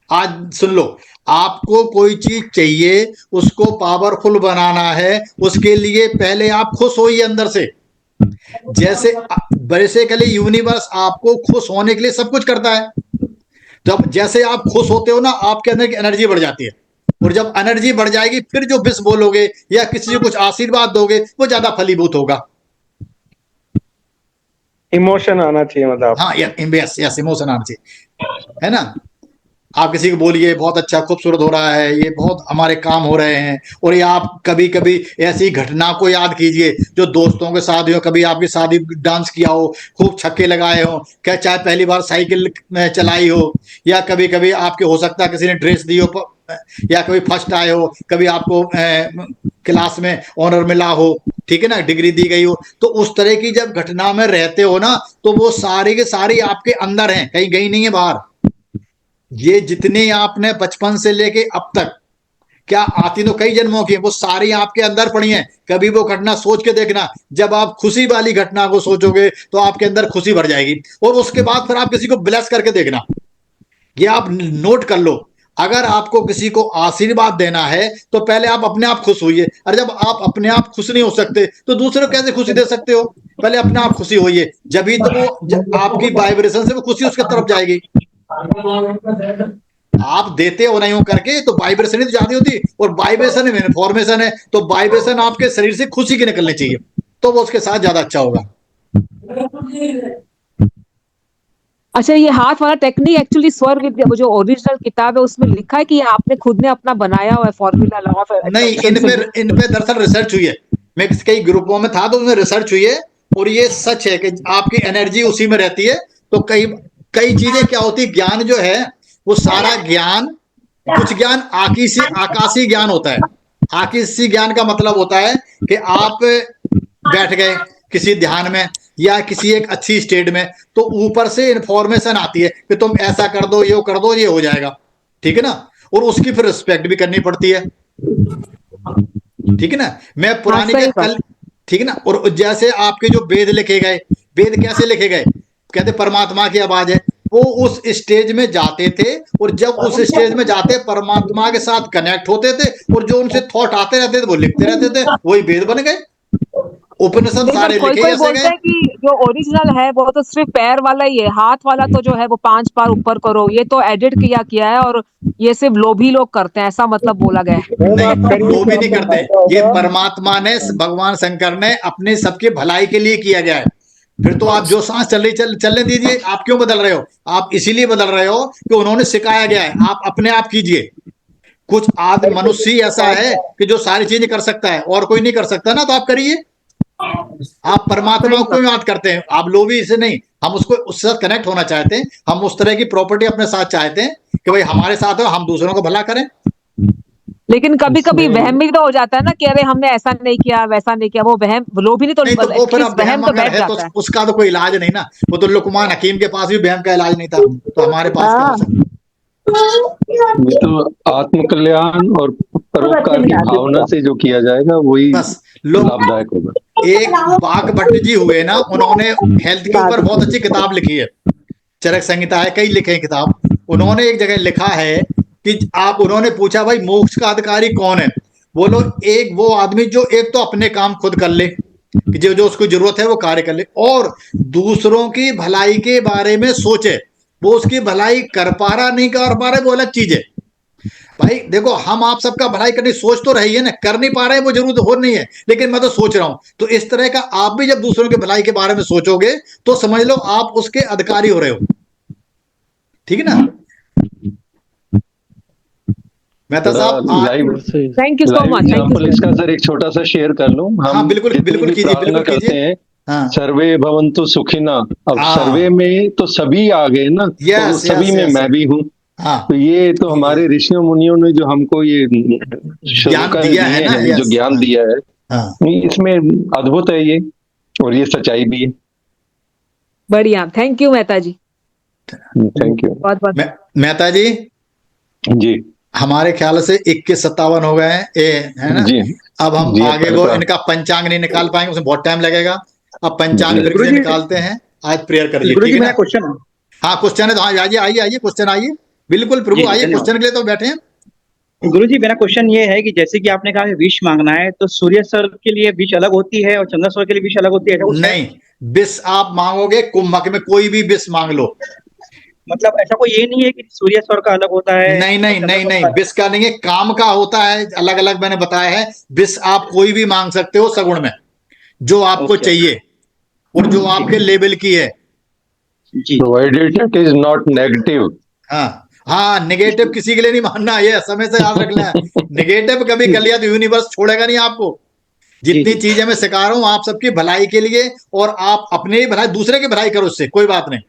आज सुन लो, आपको कोई चीज चाहिए, उसको पावरफुल बनाना है, उसके लिए पहले आप खुश होइए अंदर से। जैसे बेसिकली यूनिवर्स आपको खुश होने के लिए सब कुछ करता है। जब जैसे आप खुश होते हो ना, आपके अंदर की एनर्जी बढ़ जाती है, और जब एनर्जी बढ़ जाएगी, फिर जो विश बोलोगे या किसी को कुछ आशीर्वाद दोगे, वो ज्यादा फलीभूत होगा। इमोशन आना चाहिए, मतलब। हाँ, यस, इमोशन आना चाहिए, है ना। आप किसी को बोलिए बहुत अच्छा, खूबसूरत हो रहा है, ये बहुत हमारे काम हो रहे हैं। और ये आप कभी कभी ऐसी घटना को याद कीजिए जो दोस्तों के साथ हो, कभी आपकी शादी डांस किया हो, खूब छक्के लगाए हो, क्या चाहे पहली बार साइकिल चलाई हो, या कभी कभी आपके हो सकता है किसी ने ड्रेस दी हो, या कभी फर्स्ट आए हो, कभी आपको क्लास में ऑनर मिला हो, ठीक है ना, डिग्री दी गई हो। तो उस तरह की जब घटना में रहते हो ना, तो वो सारी के सारी आपके अंदर हैं, कहीं गई नहीं है बाहर। ये जितनी आपने बचपन से लेके अब तक, क्या आती तो कई जन्मों की है, वो सारी आपके अंदर पड़ी हैं। कभी वो घटना सोच के देखना, जब आप खुशी वाली घटना को सोचोगे तो आपके अंदर खुशी भर जाएगी, और उसके बाद फिर आप किसी को ब्लेस करके देखना। ये आप नोट कर लो, अगर आपको किसी को आशीर्वाद देना है तो पहले आप अपने आप खुश होइए। और जब आप अपने आप खुश नहीं हो सकते तो दूसरे को कैसे खुशी दे सकते हो? पहले अपने आप खुशी होइए, जब ही तो वो आपकी वाइब्रेशन से वो खुशी उसके तरफ जाएगी। आप देते हो नहीं हो करके, तो वाइब्रेशन ही तो ज्यादा होती है, और वाइब्रेशन में इन्फॉर्मेशन है, तो वाइब्रेशन आपके शरीर से खुशी की निकलनी चाहिए, तो वो उसके साथ ज्यादा अच्छा होगा। अच्छा, ये हाथ वाला टेक्निक एक्चुअली स्वर विद्या, वो जो ओरिजिनल किताब है उसमें लिखा है कि ये आपने खुद ने अपना बनाया हुआ है फॉर्मूला, लॉ ऑफ नहीं, इन पे दरअसल रिसर्च हुई है। मैं कई ग्रुपों में था तो उसमें रिसर्च हुई है, और ये सच है कि आपकी एनर्जी उसी में रहती है। तो कई कई चीजें क्या होती है, ज्ञान जो है वो सारा ज्ञान, कुछ ज्ञान आकाशीय ज्ञान होता है। आकाशीय ज्ञान का मतलब होता है कि आप बैठ गए किसी ध्यान में या किसी एक अच्छी स्टेट में, तो ऊपर से इंफॉर्मेशन आती है कि तुम ऐसा कर दो, ये कर दो, ये हो जाएगा, ठीक है ना, और उसकी फिर रिस्पेक्ट भी करनी पड़ती है, ठीक है ना। मैं पुरानी के कल, ठीक है ना। और जैसे आपके जो वेद लिखे गए, वेद कैसे लिखे गए, कहते परमात्मा की आवाज है, वो उस स्टेज में जाते थे, और जब उस स्टेज में जाते परमात्मा के साथ कनेक्ट होते थे, और जो उनसे थॉट आते रहते थे वो लिखते रहते थे, वही वेद बन गए। उपनिषद सारे कोई लिखे कोई जैसे बोलते गए। हैं कि जो ओरिजिनल है वो तो सिर्फ पैर वाला ही है, हाथ वाला तो जो है वो 5 बार ऊपर करो, ये तो एडिट किया है, और ये सिर्फ लोभी लोग करते हैं, ऐसा मतलब बोला गया है। नहीं, वो भी नहीं करते, ये परमात्मा ने, भगवान शंकर ने अपने सबके भलाई के लिए किया गया है। फिर तो आप जो सांस चल रही चलने दीजिए, आप क्यों बदल रहे हो? आप इसीलिए बदल रहे हो कि उन्होंने सिखाया गया है, आप अपने आप कीजिए। कुछ आदि मनुष्य ही ऐसा है कि जो सारी चीजें कर सकता है, और कोई नहीं कर सकता ना, तो आप करिए। आप परमात्मा को क्यों याद करते हैं? आप लोभी इसे नहीं, हम उसको उससे साथ कनेक्ट होना चाहते हैं, हम उस तरह की प्रॉपर्टी अपने साथ चाहते हैं कि भाई हमारे साथ हो, हम दूसरों को भला करें। लेकिन कभी कभी वहम भी तो हो जाता है ना कि अरे हमने ऐसा नहीं किया, वैसा नहीं किया, वो वहम, लोभी नहीं तो, नहीं, तो वो फिर अब वहम तो अगर बैठ है तो जाता है। उसका तो कोई इलाज नहीं ना। वो तो लुकमान हकीम के पास भी वहम का इलाज नहीं था, तो हमारे पास क्या हो सकता है? ये तो आत्म कल्याण और परोपकार की भावना से जो किया जाएगा वही बस लोग, लाभदायक होगा। एक बाग भट्ट जी हुए ना, उन्होंने हेल्थ के ऊपर बहुत अच्छी किताब लिखी है, चरक संहिता है, कई लिखे हैं किताब। उन्होंने एक जगह लिखा है कि आप, उन्होंने पूछा भाई मोक्ष का अधिकारी कौन है? बोलो एक वो आदमी जो एक तो अपने काम खुद कर ले, कि जो जो उसको जरूरत है वो कार्य कर ले, और दूसरों की भलाई के बारे में सोचे। वो उसकी भलाई कर पा रहा नहीं कर पा रहा वो अलग चीज है। भाई देखो, हम आप सबका भलाई करने की सोच तो रही है ना, कर नहीं पा रहे वो जरूर हो नहीं है, लेकिन मैं तो सोच रहा हूं। तो इस तरह का आप भी जब दूसरों की भलाई के बारे में सोचोगे तो समझ लो आप उसके अधिकारी हो रहे हो, ठीक है ना। मेहता साहब, thank you so much. Example इसका सर एक छोटा सा शेयर कर लूं। हम हाँ, बिल्कुल बिल्कुल कीजिए, बिल्कुल करते कीजिए। हैं हाँ, सर्वे भवन्तु सुखिना। अब हाँ, सर्वे में तो सभी आ गए ना, तो सभी में मैं भी हूँ। हाँ, तो ये तो हमारे ऋषियों मुनियों ने जो हमको ये ज्ञान दिया है ना, जो ज्ञान दिया है, हाँ, इसमें अद्भुत है ये, और ये सच्चाई भी है। बढ़िया, thank you Mehta ji, thank you. बहुत बहुत। मेहता जी जी, हमारे ख्याल से 21:57 हो गए हैं, है ना जी। अब हम जी, आगे वो इनका पंचांग नहीं निकाल पाएंगे, उसमें बहुत टाइम लगेगा। अब पंचांग फिर से निकालते हैं, आज प्रेयर कर लीजिए, ठीक है ना। क्वेश्चन, हाँ, क्वेश्चन है तो हाँ, आइए आइए आइए, क्वेश्चन आइए, बिल्कुल प्रभु आइए, क्वेश्चन के लिए तो बैठे हैं। गुरुजी मेरा क्वेश्चन ये है कि जैसे कि आपने कहा विश मांगना है, तो सूर्य सर के लिए विश अलग होती है और चंद्र सर के लिए विश अलग होती है? नहीं, विश आप मांगोगे कुंभक में, कोई भी विश मांग लो। मतलब ऐसा कोई ये नहीं है कि सूर्य स्वर का अलग होता है? नहीं नहीं नहीं नहीं, विश का नहीं है, काम का होता है, अलग अलग मैंने बताया है। विश आप कोई भी मांग सकते हो सगुण में, जो आपको चाहिए और जो आपके लेवल की है। Provided it is not negative. हाँ हाँ, नेगेटिव किसी के लिए नहीं मानना, ये समय से याद रखना है। नेगेटिव कभी कर लिया तो यूनिवर्स छोड़ेगा नहीं आपको। जितनी चीजें मैं सिखा रहा हूं आप सबकी भलाई के लिए, और आप अपने ही भलाई, दूसरे की भलाई करो, उससे कोई बात नहीं,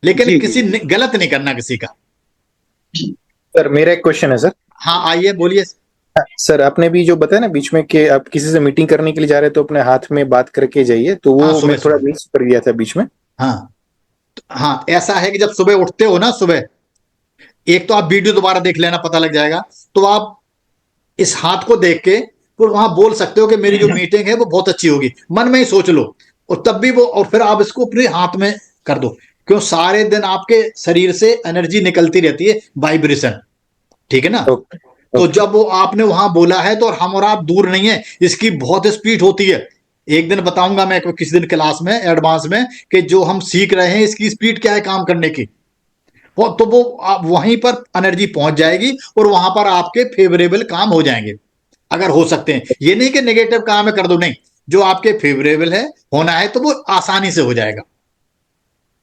लेकिन किसी गलत नहीं करना किसी का। सर मेरा एक क्वेश्चन है सर। हाँ आइए, बोलिए सर। आपने भी जो बताया ना बीच में कि आप किसी से मीटिंग करने के लिए जा रहे हैं तो अपने हाथ में बात करके जाइए, तो वो मैं थोड़ा मिस कर गया था बीच में। हाँ हाँ, ऐसा है कि जब सुबह उठते हो ना, सुबह एक तो आप वीडियो दोबारा देख लेना, पता लग जाएगा। तो आप इस हाथ को देख के फिर वहां बोल सकते हो कि मेरी जो मीटिंग है वो बहुत अच्छी होगी, मन में ही सोच लो, और तब भी वो, और फिर आप इसको अपने हाथ में कर दो, क्यों सारे दिन आपके शरीर से एनर्जी निकलती रहती है, वाइब्रेशन, ठीक है ना। तो जब वो आपने वहां बोला है तो हम और आप दूर नहीं है, इसकी बहुत स्पीड होती है। एक दिन बताऊंगा मैं किसी दिन क्लास में एडवांस में कि जो हम सीख रहे हैं इसकी स्पीड क्या है काम करने की। तो वो वहीं पर एनर्जी पहुंच जाएगी और वहां पर आपके फेवरेबल काम हो जाएंगे अगर हो सकते हैं। ये नहीं कि नेगेटिव काम है कर दो, नहीं, जो आपके फेवरेबल है होना है तो वो आसानी से हो जाएगा।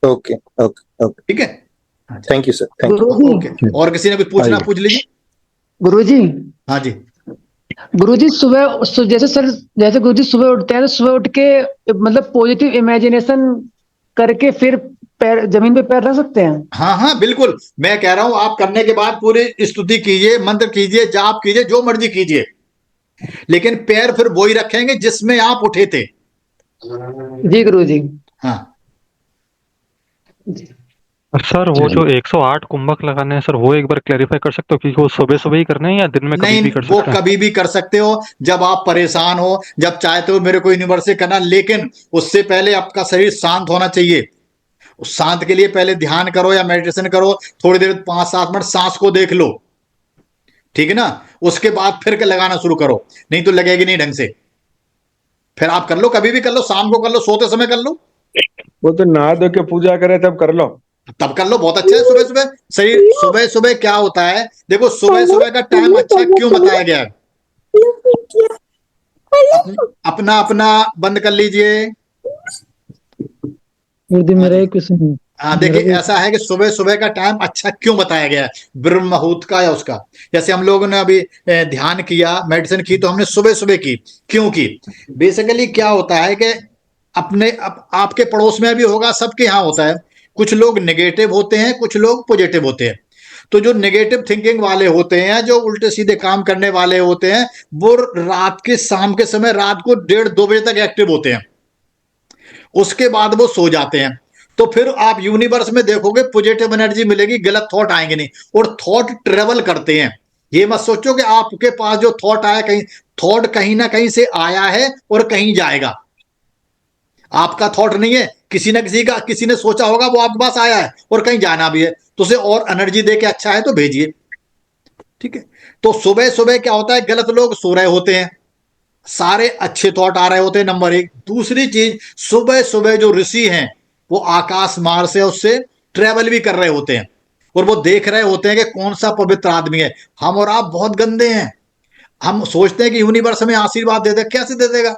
ओके ओके ओके, ठीक है, thank you sir, thank you. Okay, और किसी ने कुछ पूछना पूछ लीजिए। गुरुजी, हाँ जी। गुरुजी जैसे सर, जैसे गुरुजी सुबह उठते हैं तो सुबह उठ के मतलब पॉजिटिव इमेजिनेशन करके फिर पैर जमीन पे पैर रख सकते हैं? हाँ हाँ बिल्कुल, मैं कह रहा हूं आप करने के बाद पूरी स्तुति कीजिए, मंत्र कीजिए, जाप कीजिए, जो मर्जी कीजिए, लेकिन पैर फिर वही रखेंगे जिसमें आप उठे थे। जी गुरुजी। हाँ सर वो जो 108 कुंभक लगाने हैं सर, वो एक बार क्लैरिफाई कर सकते हो कि वो सुबह सुबह ही करने हैं या दिन में कभी नहीं, भी कर वो सकते हैं? कभी भी कर सकते हो, जब आप परेशान हो, जब चाहते हो मेरे को यूनिवर्स से करना, लेकिन उससे पहले आपका शरीर शांत होना चाहिए। उस शांत के लिए पहले ध्यान करो या मेडिटेशन करो, थोड़ी देर 5-7 मिनट सांस को देख लो, ठीक है ना, उसके बाद फिर लगाना शुरू करो, नहीं तो लगेगी नहीं ढंग से। फिर आप कर लो, कभी भी कर लो, शाम को कर लो, सोते समय कर लो। वो तो नहा धो के पूजा करे तब कर लो, तब कर लो, बहुत अच्छा है। सुबह सुबह सही, सुबह सुबह क्या होता है, देखो सुबह सुबह का टाइम अच्छा क्यों बताया गया है, अपना अपना बंद कर लीजिए। गुरुजी मेरा एक क्वेश्चन हाँ देखिए, ऐसा है कि सुबह सुबह का टाइम अच्छा क्यों बताया गया है, ब्रह्म मुहूर्त का या उसका। जैसे हम लोगों ने अभी ध्यान किया, मेडिसिन की, तो हमने सुबह सुबह की, क्यों की? बेसिकली क्या होता है कि आपके पड़ोस में भी होगा, सबके यहाँ होता है, कुछ लोग नेगेटिव होते हैं, कुछ लोग पॉजिटिव होते हैं। तो जो नेगेटिव थिंकिंग वाले होते हैं, जो उल्टे सीधे काम करने वाले होते हैं, वो रात के शाम के समय, रात को 1:30-2 बजे तक एक्टिव होते हैं, उसके बाद वो सो जाते हैं। तो फिर आप यूनिवर्स में देखोगे पॉजिटिव एनर्जी मिलेगी, गलत थॉट आएंगे नहीं, और थॉट ट्रेवल करते हैं। ये मत सोचो कि आपके पास जो थॉट आया, थॉट कहीं ना कहीं से आया है और कहीं जाएगा, आपका थॉट नहीं है, किसी ना किसी का, किसी ने सोचा होगा, वो आपके पास आया है और कहीं जाना भी है, तो उसे और एनर्जी दे के अच्छा है तो भेजिए, ठीक है। तो सुबह सुबह क्या होता है, गलत लोग सो रहे होते हैं, सारे अच्छे थॉट आ रहे होते हैं, नंबर 1। दूसरी चीज, सुबह सुबह जो ऋषि हैं वो आकाश मार्ग से उससे ट्रेवल भी कर रहे होते हैं, और वो देख रहे होते हैं कि कौन सा पवित्र आदमी है। हम और आप बहुत गंदे हैं, हम सोचते हैं कि यूनिवर्स हमें आशीर्वाद दे दे, कैसे दे देगा?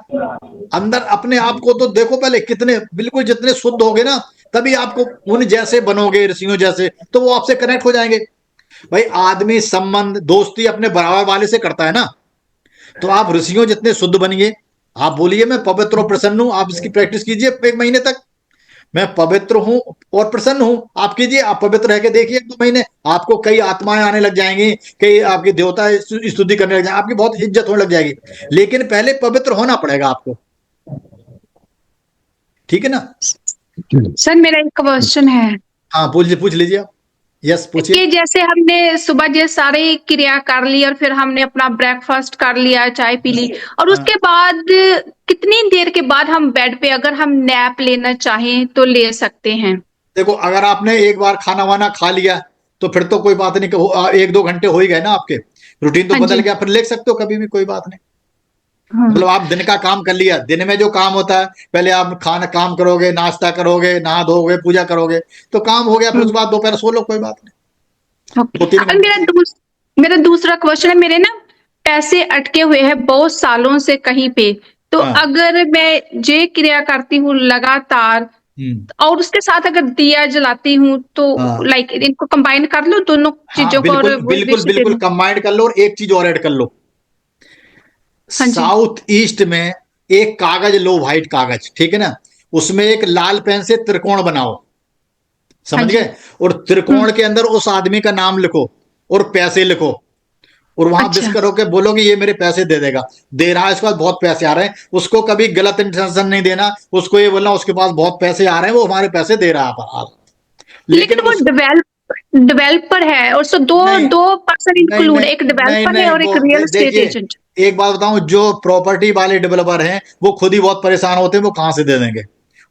अंदर अपने आप को तो देखो पहले, कितने बिल्कुल, जितने शुद्ध होगे ना, तभी आपको उन जैसे बनोगे, ऋषियों जैसे, तो वो आपसे कनेक्ट हो जाएंगे। भाई आदमी संबंध दोस्ती अपने बराबर वाले से करता है ना, तो आप ऋषियों जितने शुद्ध बनिए। आप बोलिए मैं पवित्र और प्रसन्न हूं, आप इसकी प्रैक्टिस कीजिए 1 महीने तक, मैं पवित्र हूं और प्रसन्न हूं, आप कीजिए, आप पवित्र रह के देखिए 2 महीने, आपको कई आत्माएं आने लग जाएंगी, कई आपके देवता स्तुति करने लग जाएंगे, आपकी बहुत इज्जत होने लग जाएगी, लेकिन पहले पवित्र होना पड़ेगा आपको, ठीक है ना। सर मेरा एक क्वेश्चन है। हाँ पूछ लीजिए आप। यस पूछिए। कि जैसे हमने सुबह जो सारी क्रिया कर ली और फिर हमने अपना ब्रेकफास्ट कर लिया, चाय पी ली, और उसके बाद कितनी देर के बाद हम बेड पे अगर हम नैप लेना चाहें तो ले सकते हैं? देखो अगर आपने एक बार खाना वाना खा लिया तो फिर तो कोई बात नहीं, 1-2 घंटे हो ही गए ना, आपके रूटीन तो बदल गया, फिर ले सकते हो कभी भी, कोई बात नहीं। मतलब आप दिन का काम कर लिया, दिन में जो काम होता है, पहले आप खाना काम करोगे, नाश्ता करोगे, नहा धोगे, पूजा करोगे, तो काम हो गया, फिर उसके बाद दोपहर सो लो, कोई बात नहीं। मेरा दूसरा क्वेश्चन है, मेरे ना पैसे अटके हुए हैं बहुत सालों से कहीं पे, तो अगर मैं जे क्रिया करती हूँ लगातार और उसके साथ अगर दिया जलाती हूँ तो लाइक इनको कंबाइन कर लो दोनों चीजों को? बिल्कुल कंबाइन कर लो, और एक चीज और ऐड कर लो, साउथ ईस्ट में एक कागज लो, व्हाइट कागज, ठीक है ना, उसमें एक लाल पेन से त्रिकोण बनाओ, समझ गए, और त्रिकोण के अंदर उस आदमी का नाम लिखो और पैसे लिखो, और वहां विश करो के बोलो कि ये मेरे पैसे दे देगा, दे रहा है, इसके पास बहुत पैसे आ रहे हैं, उसको कभी गलत इंटेंशन नहीं देना, उसको ये बोलना उसके पास बहुत पैसे आ रहे हैं, वो हमारे पैसे दे रहा है, लेकिन वो डेवलपर है, और सो दो पर्सन इंक्लूड, एक डेवलपर है और एक रियल एस्टेट एजेंट। एक बात बताऊं, जो प्रॉपर्टी वाले डेवलपर हैं वो खुद ही बहुत परेशान होते हैं, वो कहां से दे देंगे,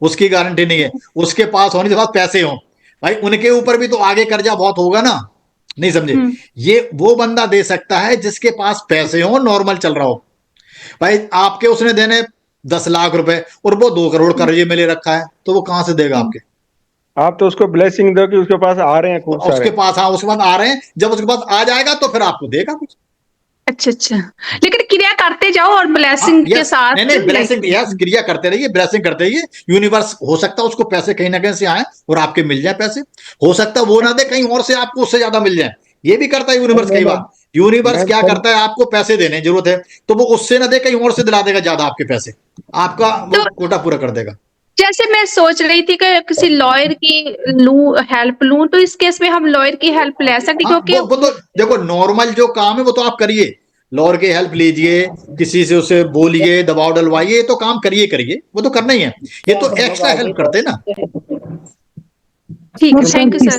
उसकी गारंटी नहीं है, उसके पास होने के बाद पैसे हो, भाई उनके ऊपर भी तो आगे कर्जा बहुत होगा ना, नहीं समझे। ये वो बंदा दे सकता है जिसके पास पैसे हो, नॉर्मल चल रहा हो। भाई आपके उसने देने 10 लाख रुपए और वो 2 करोड़ कर्जे में ले रखा है, तो वो कहां से देगा आपके? आप तो उसको ब्लेसिंग दो कि उसके पास आ रहे हैं खूब सारे। उसके पास, हाँ उसके पास आ रहे हैं, जब उसके पास आ जाएगा तो फिर आपको देगा कुछ। अच्छा अच्छा, लेकिन क्रिया करते जाओ और ब्लेसिंग के साथ। नहीं ब्लेसिंग, यस क्रिया करते रहिए, ब्लेसिंग करते रहिए। यूनिवर्स हो सकता है उसको पैसे कहीं ना कहीं से आए और आपके मिल जाए पैसे, हो सकता है वो ना दे, कहीं और से आपको उससे ज्यादा मिल जाए, ये भी करता है यूनिवर्स कई बार। यूनिवर्स क्या करता है, आपको पैसे देने की जरूरत है तो वो उससे ना दे, कहीं और से दिला देगा ज्यादा आपके पैसे, आपका वो कोटा पूरा कर देगा। जैसे मैं सोच रही थी कि किसी लॉयर की हेल्प लूं, तो इस केस में हम लॉयर की हेल्प ले सकते, क्योंकि वो तो देखो नॉर्मल जो काम है वो तो आप करिए, लॉयर की हेल्प लीजिए, किसी से उसे बोलिए, दबाव डलवाइए, ये तो काम करिए, वो तो करना ही है, ये तो एक्स्ट्रा हेल्प करते हैं ना। ठीक है, thank you sir.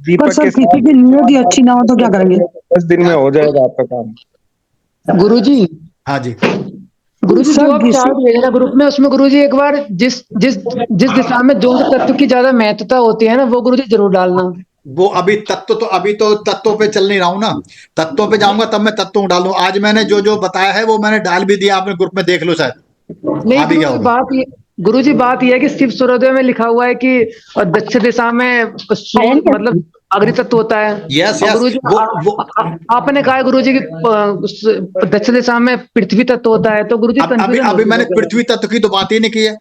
Deepak sir किसी की नियत ही अच्छी ना हो तो क्या करेंगे? 10 दिन में हो जाएगा आपका काम। गुरुजी, हाँ जी गुरुजी जो आप चार्ट भेजना ग्रुप में, उसमें गुरुजी एक बार जिस दिशा में जो तत्व की ज्यादा महत्वता होती है ना, वो गुरुजी जरूर डालना। वो अभी तत्वों पे चल नहीं रहा हूं ना, तत्वों पे जाऊंगा तब मैं तत्वों डालूं। आज मैंने जो बताया है वो मैंने डाल भी दिया, आपने ग्रुप में देख लो शायद। नहीं गुरुजी बात ये है कि शिव सूर्योदय में लिखा हुआ है कि दक्षिण दिशा में मतलब अग्नि तत्व होता है। यस गुरुजी आपने कहा गुरुजी की दक्षिण दिशा में पृथ्वी तत्व होता है, तो गुरुजी अभी मैंने पृथ्वी तत्व की तो बात ही नहीं की है,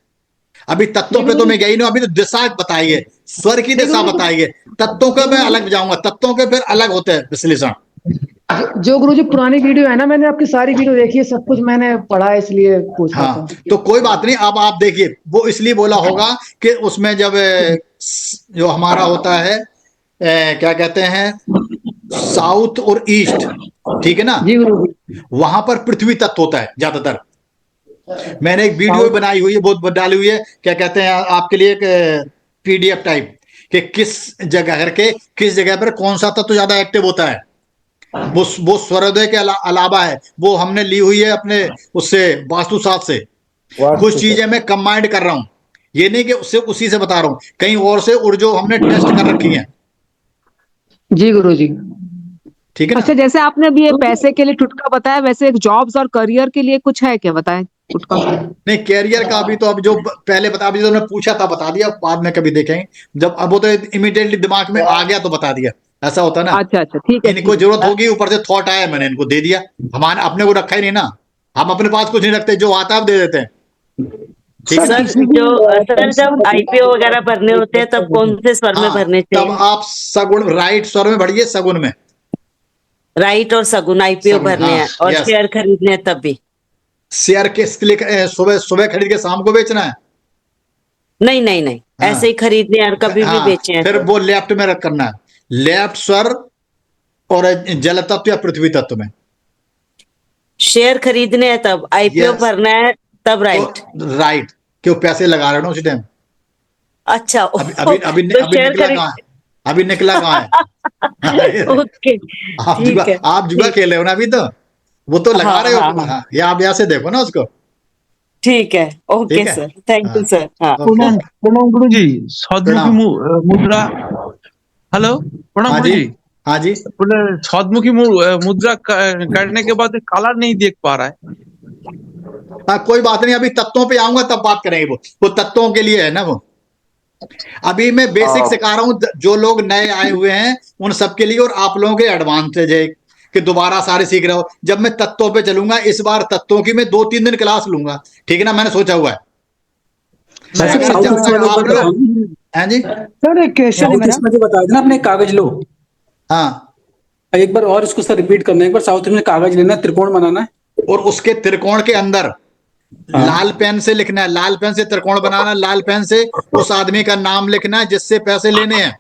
अभी तत्वों पे तो मैं गई नहीं, अभी तो दिशा बताइए, स्वर की दिशा बताइए, तत्वों का मैं अलग जाऊंगा, तत्वों के फिर अलग होते हैं विश्लेषण। जो गुरुजी पुरानी वीडियो है ना, मैंने आपकी सारी वीडियो देखी है, सब कुछ मैंने पढ़ा है, इसलिए पूछ रहा था। तो कोई बात नहीं, अब आप देखिए, वो इसलिए बोला होगा कि उसमें जब जो हमारा होता है क्या कहते हैं साउथ और ईस्ट, ठीक है ना, वहां पर पृथ्वी तत्व होता है ज्यादातर। मैंने एक वीडियो बनाई हुई है, बहुत डाली हुई है, क्या कहते हैं आपके लिए एक PDF टाइप, कि किस जगह पर कौन सा तत्व ज्यादा एक्टिव होता है। वो सूर्योदय के अलावा है, वो हमने ली हुई है अपने उससे वास्तुशास्त्र से, कुछ चीजें मैं कंबाइंड कर रहा हूं, ये नहीं कि उससे उसी से बता रहा हूं, कहीं और से, और जो हमने टेस्ट कर रखी है। जी गुरुजी, ठीक है ना? अच्छा, जैसे आपने अभी ये पैसे के लिए टुटका बताया, वैसे जॉब्स और करियर के लिए कुछ है क्या, बताएं टुटका? नहीं कैरियर का अभी तो, अब जो पहले बता, अभी तो पूछा था बता दिया, बाद में कभी देखेंगे जब, अब वो तो इमीडिएटली दिमाग में आ गया तो बता दिया, ऐसा होता ना। अच्छा ठीक है, इनको जरूरत होगी, ऊपर से थॉट आया, मैंने इनको दे दिया, हमारे अपने को रखा ही नहीं ना, हम अपने पास कुछ नहीं रखते, जो आता है दे देते हैं। सर जब IPO वगैरह भरने होते हैं तब कौन से स्वर में भरने चाहिए? तब आप सगुण राइट स्वर में भरिए, सगुण में, राइट और सगुन IPO भरने हैं, और शेयर खरीदने हैं तब भी। शेयर किसके लिए, सुबह खरीद के शाम को बेचना है? नहीं ऐसे ही खरीदने हैं, कभी भी बेचे हैं। फिर वो लेफ्ट में रख करना है, लेफ्ट स्वर और जल तत्व या पृथ्वी तत्व में शेयर खरीदने हैं, तब IPO भरना है, तब राइट क्यों पैसे लगा रहे हो उस टाइम? अच्छा, अभी निकला कहाँ है? ओके, आप जुआ खेल रहे हो ना अभी, तो वो तो लगा रहे हो, ये आप यहाँ से देखो ना उसको। ठीक है, okay sir, thank you sir. प्रणाम गुरु जी, सौदमुखी मुद्रा, हेलो, प्रणाम गुरु जी। हाँ जी, सौदमुखी मुद्रा करने के बाद कलर नहीं देख पा रहा है। हाँ कोई बात नहीं, अभी तत्वों पे आऊंगा तब बात करेंगे, वो तत्वों के लिए है ना वो। अभी मैं बेसिक सिखा रहा हूँ, जो लोग नए आए हुए हैं उन सबके लिए, और आप लोगों के एडवांटेज है कि दोबारा सारे सीख रहे हो। जब मैं तत्वों पे चलूंगा, इस बार तत्वों की मैं 2-3 दिन क्लास लूंगा, ठीक है ना, मैंने सोचा हुआ है। हाँ जी सर, एक क्वेश्चन है मेरा, बता देना, अपने कागज लो। हाँ एक बार और इसको सर रिपीट करना है, एक बार साउथ में कागज लेना, त्रिकोण बनाना है, और उसके त्रिकोण के अंदर लाल पेन से लिखना है, लाल पेन से त्रिकोण बनाना, लाल पेन से उस आदमी का नाम लिखना है जिससे पैसे लेने हैं।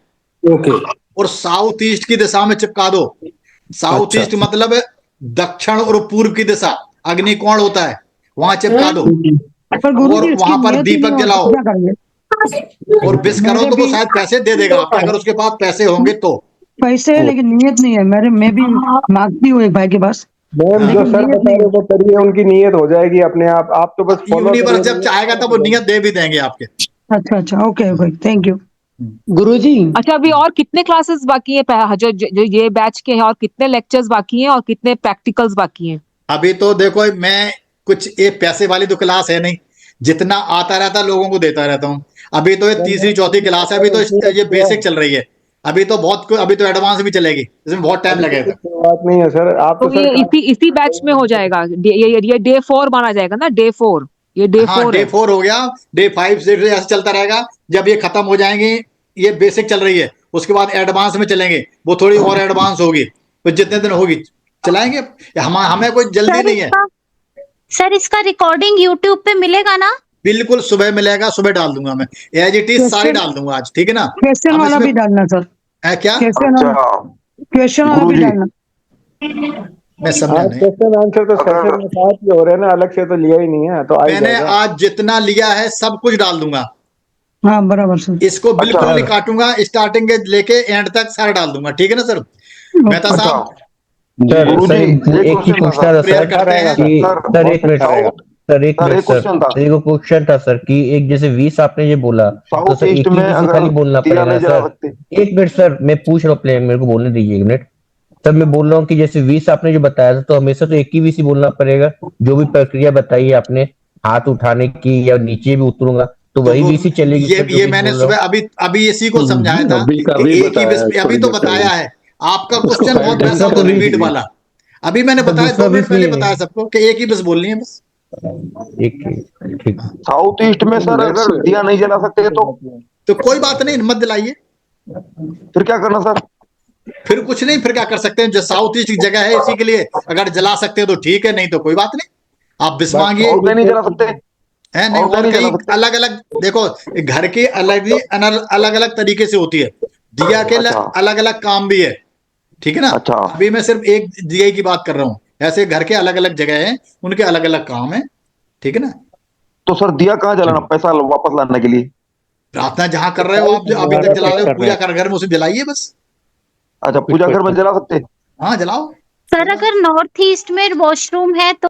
ओके। और साउथ ईस्ट की दिशा में चिपका दो। साउथ ईस्ट मतलब दक्षिण और पूर्व की दिशा, अग्निकोण होता है, वहां चिपका दो, और वहां पर दीपक जलाओ और विश करो, तो वो शायद पैसे दे देगा आपको, अगर उसके पास पैसे होंगे तो। पैसे है लेकिन नियत नहीं है मेरे, मैं भी मांगती हूँ एक भाई के पास। मैम जो सर बता रहे वो करिए, उनकी नियत हो जाएगी अपने आप तो बस यूनिवर्स जब चाहेगा तब वो नियत दे भी देंगे आपके। अच्छा ओके थैंक यू गुरुजी। अच्छा, अभी और कितने क्लासेस बाकी है जो ये बैच के हैं, और कितने लेक्चर्स बाकी हैं, और कितने प्रैक्टिकल्स बाकी हैं? अभी तो देखो, मैं कुछ ये पैसे वाली तो क्लास है नहीं, जितना आता रहता लोगों को देता रहता हूँ। अभी तो ये तीसरी चौथी क्लास है, अभी तो ये बेसिक चल रही है, अभी तो अभी तो एडवांस भी चलेगी, इसमें बहुत टाइम लगेगा। बात नहीं है सर, आप तो ये इसी बैच में हो जाएगा, ये डे 4 माना जाएगा ना, डे 4, ये डे 4 डे 4 हो गया, डे 5 से ऐसे चलता रहेगा। जब ये खत्म हो जाएंगे, ये बेसिक चल रही है, उसके बाद एडवांस में चलेंगे, वो थोड़ी और एडवांस होगी, तो जितने दिन होगी चलाएंगे, हमें कोई जल्दी नहीं है। सर इसका रिकॉर्डिंग यूट्यूब पे मिलेगा ना? बिल्कुल सुबह मिलेगा, सुबह डाल दूंगा मैं, एज इट इज सारी डाल दूंगा आज, ठीक है ना। क्वेश्चन वाला भी डालना सर, क्या क्वेश्चन वाला भी डालना। मैं समझा नहीं। क्वेश्चन आंसर तो सेशन में साथ ही हो रहे हैं ना, अलग से तो लिया ही नहीं है, तो मैंने आज जितना लिया है सब कुछ डाल दूंगा। हाँ बराबर सर, इसको बिल्कुल नहीं काटूंगा, स्टार्टिंग के लेके एंड तक सारा डाल दूंगा, ठीक है ना सर। मेहता साहब सर एक ही पूछना था सर कि सर एक मिनट सर, एक मिनट सर, एक क्वेश्चन था सर कि एक जैसे 20 आपने ये बोला तो सर एक ही खाली बोलना पड़ेगा सर। एक मिनट सर, मैं पूछ रहा हूँ, प्ले मेरे को बोलने दीजिए एक मिनट सर। मैं बोल रहा हूँ कि जैसे 20 आपने जो बताया था, तो हमेशा तो एक ही 20 बोलना पड़ेगा? जो भी प्रक्रिया बताई आपने हाथ उठाने की या नीचे भी उतरूंगा तो वही 20 चलेगी? ये मैंने सुबह अभी इसी को समझाया था, एक ही अभी तो बताया है। आपका क्वेश्चन बहुत वैसा तो रिपीट वाला, अभी मैंने बताया 2 मिनट पहले बताया सबको कि एक ही बस बोलनी है बस। साउथ ईस्ट में सर अगर दिया नहीं जला सकते तो कोई बात नहीं, मत जलाइए। फिर क्या करना सर? फिर कुछ नहीं, फिर क्या कर सकते हैं, जो साउथ ईस्ट की जगह है इसी के लिए, अगर जला सकते हैं तो ठीक है, नहीं तो कोई बात नहीं, आप बिस मांगिए। नहीं जला सकते है नहीं, और कई अलग अलग देखो, घर की अलग अलग तरीके से होती है, दिया के अलग अलग काम भी है, ठीक है ना। अभी मैं सिर्फ एक दिया की बात कर रहा हूँ, ऐसे घर के अलग अलग जगह हैं, उनके अलग अलग काम है, ठीक है ना। तो सर दिया कहाँ जलाना, पैसा वापस लाने के लिए? प्रार्थना जहाँ कर रहे हो आप, अभी तक जला रहे हो, पूजा कर घर में उसे जलाइए बस। अच्छा, पूजा घर में जला सकते? हाँ जलाओ। सर अगर नॉर्थ ईस्ट में वॉशरूम है तो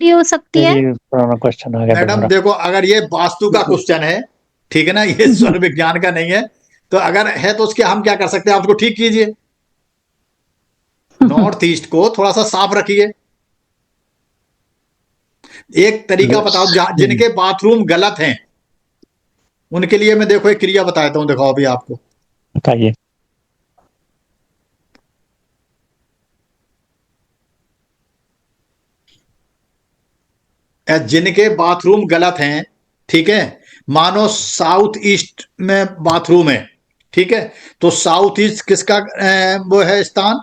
हो सकती है? क्वेश्चन आ गया मैडम देखो, अगर ये वास्तु का क्वेश्चन है, ठीक है ना, ये स्वर विज्ञान का नहीं है, तो अगर है तो उसके हम क्या कर सकते हैं, आप उसको ठीक कीजिए। नॉर्थ ईस्ट को थोड़ा सा साफ रखिए। एक तरीका बताओ, जिनके बाथरूम गलत हैं उनके लिए मैं देखो एक क्रिया बताता हूं, देखो अभी आपको बताइए। जिनके बाथरूम गलत हैं, ठीक है, मानो साउथ ईस्ट में बाथरूम है, ठीक है, तो साउथ ईस्ट किसका वो है स्थान?